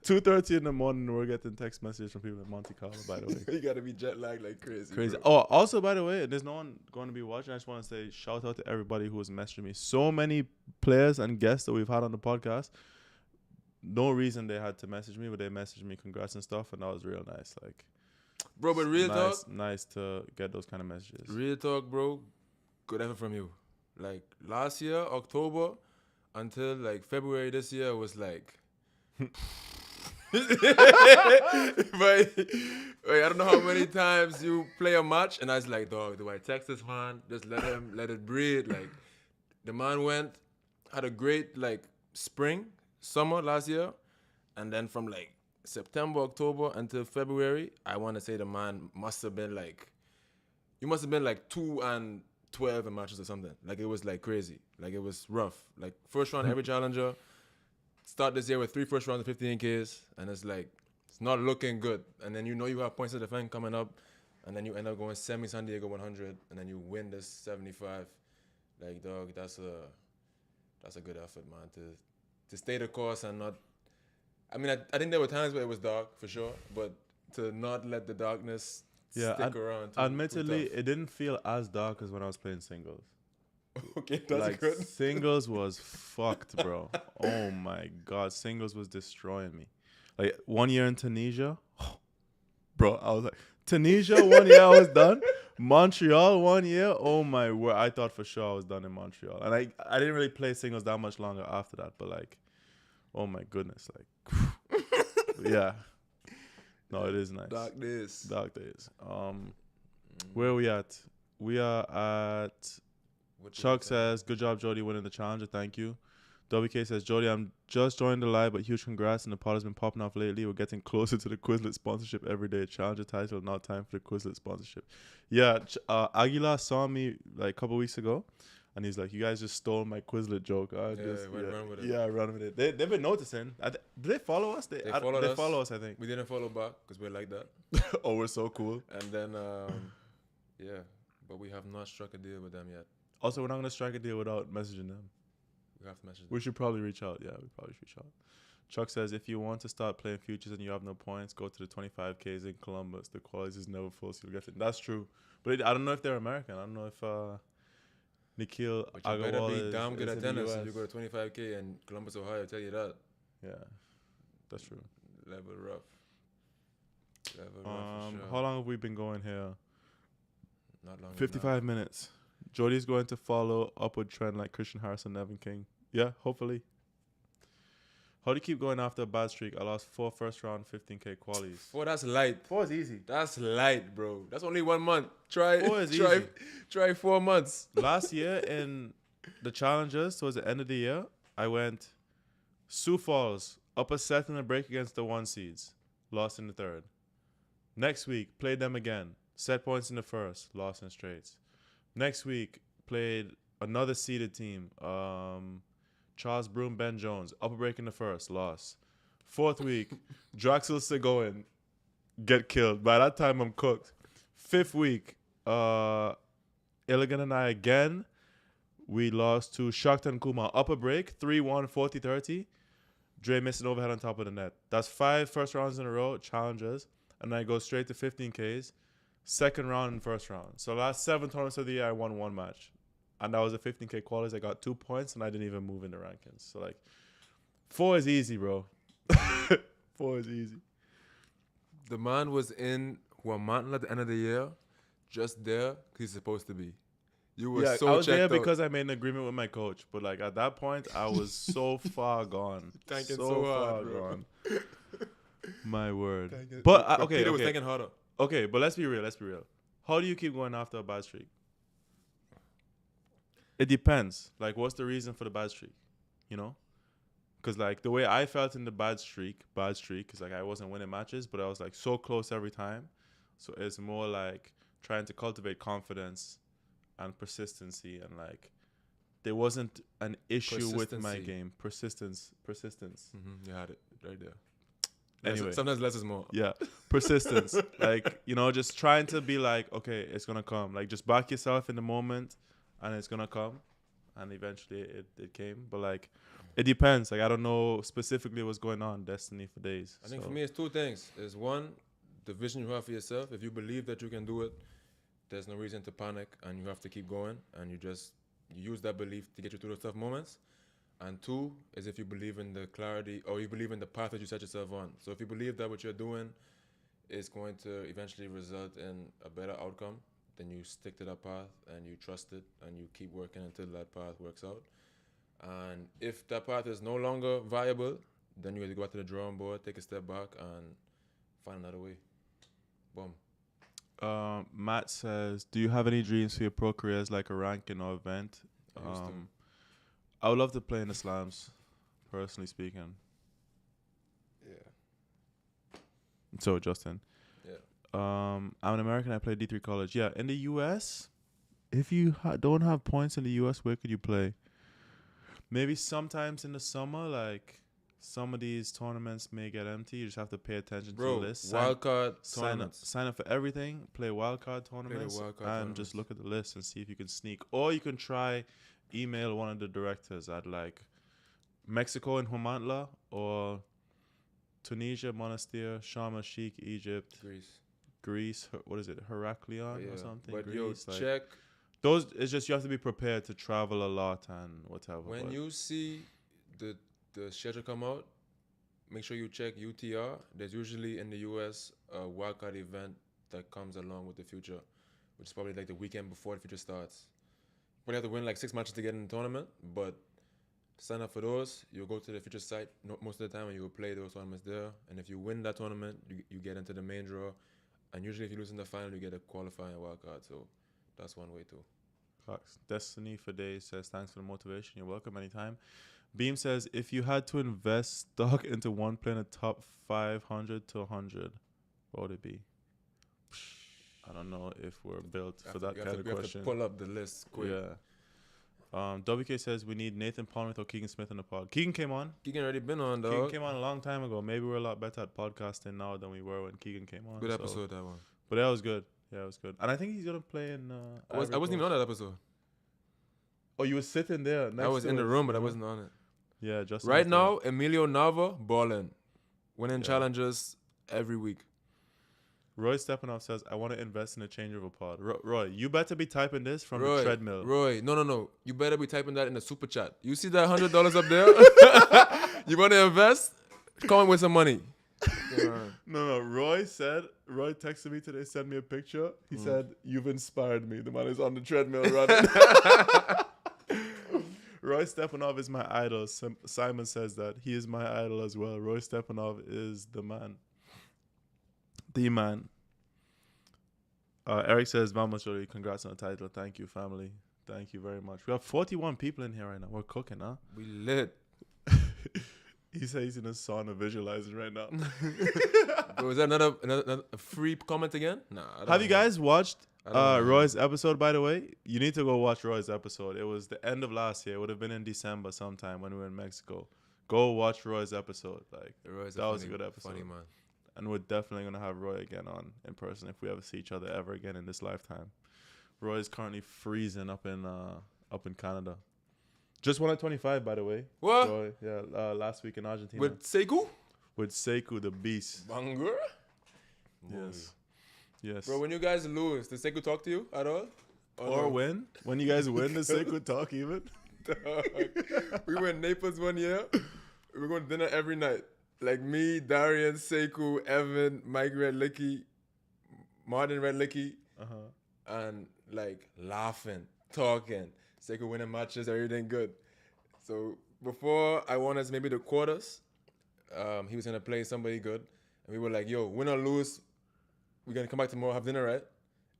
2:30 in the morning. We're getting text messages from people in Monte Carlo. By the way, You gotta be jet lagged like crazy. crazy. Bro. Oh, also by the way, there's no one going to be watching. I just want to say shout out to everybody who was messaging me. So many players and guests that we've had on the podcast. No reason they had to message me, but they messaged me congrats and stuff, and that was real nice. Like, Bro, but real talk. nice to get those kind of messages. Real talk, bro. Good effort from you. Like last year, October, until like February this year was like. but I don't know how many times you play a match, and I was like, dog, do I text this man? Just let it breathe. Like the man had a great like summer last year, and then from like September, October until February, I want to say the man must have been like 2-12 in matches or something. Like it was like crazy. Like it was rough. Like first round every challenger. Start this year with 3 first rounds of 15Ks, and it's like it's not looking good. And then you have points to defend coming up, and then you end up going semi San Diego 100, and then you win this 75. Like dog, that's a good effort, man. To stay the course and not. I mean, I think there were times where it was dark for sure, but to not let the darkness stick around. Admittedly, it didn't feel as dark as when I was playing singles. Okay, that's like good. Singles was fucked, bro. Oh my god, singles was destroying me. Like 1 year in Tunisia, bro, I was like Tunisia 1 year I was done. Montreal 1 year, oh my word, I thought for sure I was done in Montreal, and I didn't really play singles that much longer after that. But like, oh my goodness, like, yeah, no, it is nice. Dark days. Where are we at? We are at. Chuck says, good job, Jody, winning the challenger. Thank you. WK says, Jody, I'm just joined the live, but huge congrats. And the pod has been popping off lately. We're getting closer to the Quizlet sponsorship every day. Challenger title, now time for the Quizlet sponsorship. Yeah, Aguilar saw me like a couple weeks ago, and he's like, you guys just stole my Quizlet joke. Run with it. Yeah, run with it. They've been noticing. Do they follow us? They follow us, I think. We didn't follow back because we're like that. Oh, we're so cool. And then, yeah, but we have not struck a deal with them yet. Also, we're not going to strike a deal without messaging them. We have to message them. We should probably reach out. Yeah, we probably should reach out. Chuck says, if you want to start playing futures and you have no points, go to the 25Ks in Columbus. The quality is never full, so you'll get it. That's true. But I don't know if they're American. I don't know if Nikhil But you better Agarwal be damn good is at in the tennis US. if you go to 25K in Columbus, Ohio. I tell you that. Yeah, that's true. Level rough. For sure. How long have we been going here? Not long. 55 minutes. Jody's going to follow upward trend like Christian Harrison, Nevin King. Yeah, hopefully. How do you keep going after a bad streak? I lost 4 first round 15K qualies. 4, that's light. 4 is easy. That's light, bro. That's only 1 month. Try 4 is easy. Try 4 months. Last year in the challenges towards the end of the year, I went Sioux Falls, up a set in a break against the 1 seeds, lost in the third. Next week, played them again, set points in the first, lost in straights. Next week, played another seeded team, Charles Broom, Ben Jones, up a break in the first, lost. Fourth week, Draxel Segoin, get killed. By that time, I'm cooked. Fifth week, Illigan and I again, we lost to Shakhtar Kuma, up a break, 3-1, 40-30. Dre missed an overhead on top of the net. That's 5 first rounds in a row, challenges, and I go straight to 15Ks, second round and first round. So last 7 tournaments of the year, I won 1 match. And that was a 15K qualies. I got 2 points, and I didn't even move in the rankings. So, like, 4 is easy, bro. 4 is easy. The man was in Huamantla at the end of the year, just there because he's supposed to be. You were so I was checked there out. because I made an agreement with my coach. But, like, at that point, I was so far gone. Thinking so hard, bro. Gone. My word. Thinking- But, okay, Peter was okay. thinking harder. Okay, but let's be real. How do you keep going after a bad streak? It depends. Like, what's the reason for the bad streak? You know? Because, like, the way I felt in the bad streak is, like, I wasn't winning matches, but I was, like, so close every time. So it's more, like, trying to cultivate confidence and persistency. And, like, there wasn't an issue with my game. Persistence. Mm-hmm. You had it right there. Anyway. Sometimes less is more. Yeah. Persistence. Like, you know, just trying to be like, okay, it's going to come. Like, just back yourself in the moment. And it's going to come. And eventually it came. But, like, it depends. Like, I don't know specifically what's going on. Destiny for days. I think for me, it's 2 things. Is one, the vision you have for yourself. If you believe that you can do it, there's no reason to panic. And you have to keep going. And you use that belief to get you through those tough moments. And 2 is if you believe in the clarity or you believe in the path that you set yourself on. So if you believe that what you're doing is going to eventually result in a better outcome, then you stick to that path and you trust it and you keep working until that path works out. And if that path is no longer viable, then you have to go back to the drawing board, take a step back and find another way. Boom. Matt says, do you have any dreams for your pro careers, like a ranking or event? I would love to play in the slams, personally speaking. Yeah. So, Justin. Yeah. I'm an American. I play D3 college. Yeah, in the U.S., if you don't have points in the U.S., where could you play? Maybe sometimes in the summer, like some of these tournaments may get empty. You just have to pay attention to the list. Wildcard tournaments. Sign up for everything. Play wildcard tournaments. And just look at the list and see if you can sneak. Or you can try email one of the directors at like Mexico and Huamantla or Tunisia, Monastir, Sharm el-Sheikh, Egypt, Greece. What is it? Heraklion or something. But Greece, like, check. Those, it's just you have to be prepared to travel a lot and whatever. When you see the schedule come out, make sure you check UTR. There's usually in the US a wildcard event that comes along with the future, which is probably like the weekend before the future starts. You have to win like 6 matches to get in the tournament, but sign up for those. You'll go to the future site most of the time and you will play those tournaments there. And if you win that tournament, you get into the main draw. And usually if you lose in the final, you get a qualifying wildcard. So that's one way too. Destiny for Days says, thanks for the motivation. You're welcome anytime. Beam says, if you had to invest stock into one play in the top 500 to 100, what would it be? I don't know if we're built for that kind of question. You have to pull up the list quick. Yeah. WK says we need Nathan Palmer or Keegan Smith in the pod. Keegan came on. Keegan already been on, dog. Keegan came on a long time ago. Maybe we're a lot better at podcasting now than we were when Keegan came on. Good episode, that one. But that was good. Yeah, it was good. And I think he's going to play in... I wasn't even on that episode. Oh, you were sitting there next I was to in us. the room, but I wasn't on it. Yeah, just right now, Emilio Nava, balling. Winning challenges every week. Roy Stepanov says, I want to invest in a change of a pod. Roy, you better be typing this from the treadmill. Roy, no. You better be typing that in the super chat. You see that $100 up there? You want to invest? Come in with some money. No. Roy texted me today, sent me a picture. He said, you've inspired me. The man is on the treadmill running. Roy Stepanov is my idol. Simon says that. He is my idol as well. Roy Stepanov is the man. The man. Eric says, Vamos, Jolie. Congrats on the title. Thank you, family. Thank you very much. We have 41 people in here right now. We're cooking, huh? We lit. He says he's in a sauna visualizing right now. Bro, is that another free comment again? Nah. Have you guys watched Roy's episode, by the way? You need to go watch Roy's episode. It was the end of last year. It would have been in December sometime when we were in Mexico. Go watch Roy's episode. Like, that was a good episode. Funny, man. And we're definitely going to have Roy again on in person if we ever see each other ever again in this lifetime. Roy is currently freezing up in Canada. Just won at 25, by the way. What? Roy, yeah, last week in Argentina. With Sekou? With Sekou, the beast. Banger? Yes. Bro, when you guys lose, does Sekou talk to you at all? Or win? When you guys win, does Sekou talk even? We were in Naples one year. We were going to dinner every night. Like me, Darian, Sekou, Evan, Mike Redlicky, Martin Redlicky, and like laughing, talking. Sekou winning matches, everything good. So before I won us maybe the quarters, he was gonna play somebody good, and we were like, "Yo, win or lose, we're gonna come back tomorrow, have dinner, right?"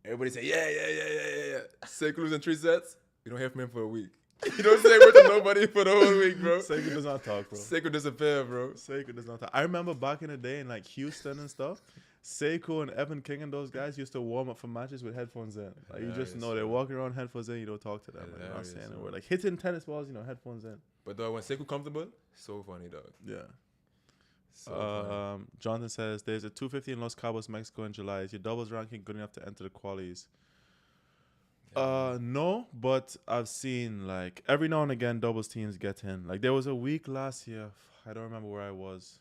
Everybody say, "Yeah." Sekou losing 3 sets. We don't hear from him for a week. You don't say word to nobody for the whole week, bro. Sekou does not talk, bro. Sekou disappear, bro. Sekou does not talk. I remember back in the day in like Houston and stuff, Sekou and Evan King and those guys used to warm up for matches with headphones in. Like you just know they're walking around headphones in, you don't talk to them. Like, you're not saying a word. Like hitting tennis balls, headphones in. But dog, when Sekou comfortable, so funny, dog. Yeah. So Jonathan says there's a 250 in Los Cabos, Mexico in July. Is your doubles ranking good enough to enter the qualies? No, but I've seen like every now and again doubles teams get in. Like there was a week last year. I don't remember where I was,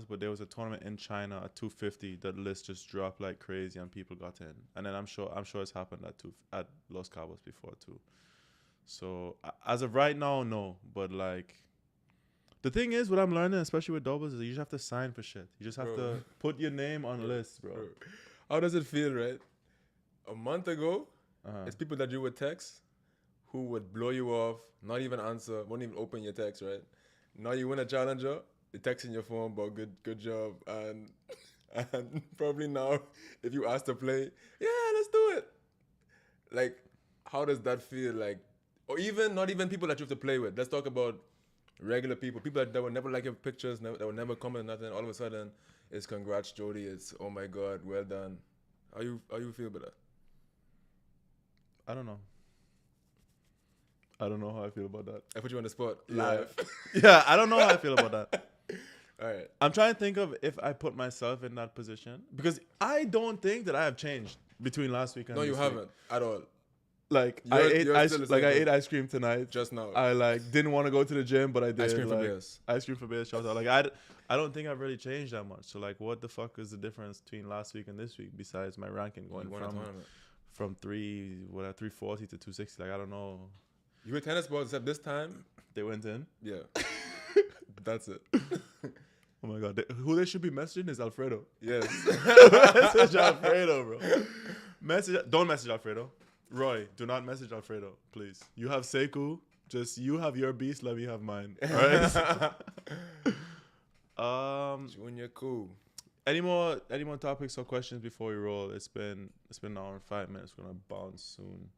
but there was a tournament in China at 250. That list just dropped like crazy and people got in. And then I'm sure it's happened at Los Cabos before too. So as of right now, no. But like the thing is, what I'm learning, especially with doubles, is you just have to sign for shit. You just have to put your name on lists, bro. How does it feel, right? A month ago, it's people that you would text who would blow you off, not even answer, won't even open your text, right? Now you win a challenger, they text in your phone about good job, and probably now if you ask to play, yeah, let's do it. Like, how does that feel? Like, or even not even people that you have to play with. Let's talk about regular people that would never like your pictures, that would never comment nothing. All of a sudden, it's congrats, Jody. It's oh my God, well done. How you feel about that? I don't know. I don't know how I feel about that. I put you on the spot live. Yeah, I don't know how I feel about that. All right. I'm trying to think of if I put myself in that position because I don't think that I have changed between last week and this week. No, you haven't at all. Like I ate ice cream tonight. Just now. I like didn't want to go to the gym, but I did. Ice cream for beers. Ice cream for beers. Shout out. Like I don't think I've really changed that much. So like, what the fuck is the difference between last week and this week besides my ranking going from 340 to 260? Like I don't know. You hit tennis balls except this time they went in. Yeah. That's it. Oh my God. Who they should be messaging is Alfredo. Yes. Message Alfredo, bro. Don't message Alfredo. Roy, do not message Alfredo, please. You have Sekou. Just you have your beast. Let me have mine. All right. Junior, cool. Any more topics or questions before we roll? It's been an hour and 5 minutes. We're gonna bounce soon.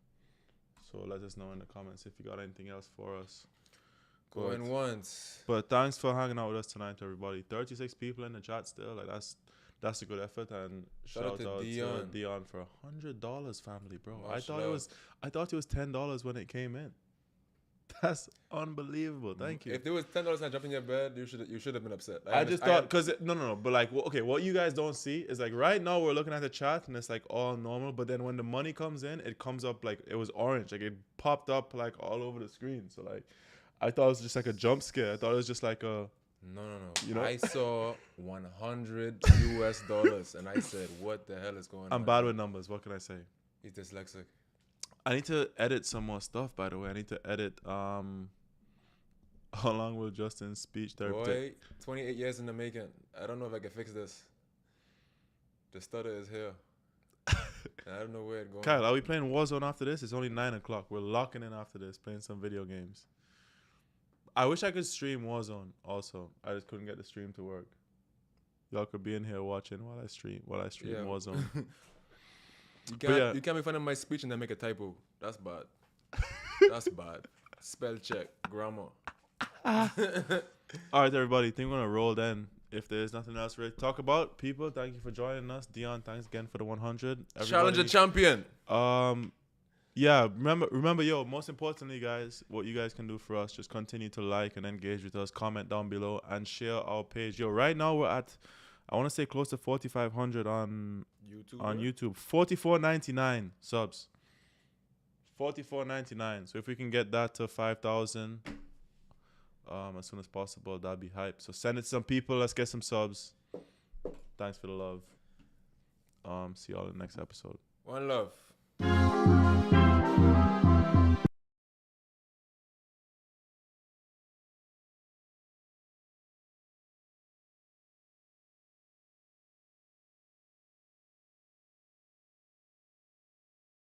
So let us know in the comments if you got anything else for us. Going once. But thanks for hanging out with us tonight, everybody. 36 people in the chat still. Like that's a good effort, and shout out to Dion for $100, family, bro. I thought it was $10 when it came in. That's unbelievable. Thank you. If there was $10 and I jump in your bed, you should have been upset. I just thought because no, but like okay, what you guys don't see is like right now we're looking at the chat and it's like all normal, but then when the money comes in, it comes up like it was orange, like it popped up like all over the screen. So like I thought it was just like a jump scare. I thought it was just like a No. You know? I saw $100 US and I said, what the hell is going on? I'm bad with numbers. What can I say? He's dyslexic. I need to edit some more stuff, by the way. I need to edit how long will Justin's speech therapy Boy, 28 years in the making. I don't know if I can fix this. The stutter is here. I don't know where it's going. Kyle, are we playing Warzone after this? It's only 9 o'clock. We're locking in after this, playing some video games. I wish I could stream Warzone also. I just couldn't get the stream to work. Y'all could be in here watching while I stream Warzone. You can't be finding my speech and then make a typo. That's bad. That's bad. Spell check. Grammar. All right, everybody. I think we're going to roll then. If there's nothing else really to talk about, people, thank you for joining us. Dion, thanks again for the 100. Challenger champion. Yeah, remember, yo, most importantly, guys, what you guys can do for us, just continue to like and engage with us, comment down below, and share our page. Yo, right now we're at, I want to say close to 4,500 on YouTube. 44.99 subs. 44.99. So if we can get that to 5,000 as soon as possible, that'd be hype. So send it to some people. Let's get some subs. Thanks for the love. See y'all in the next episode. One love.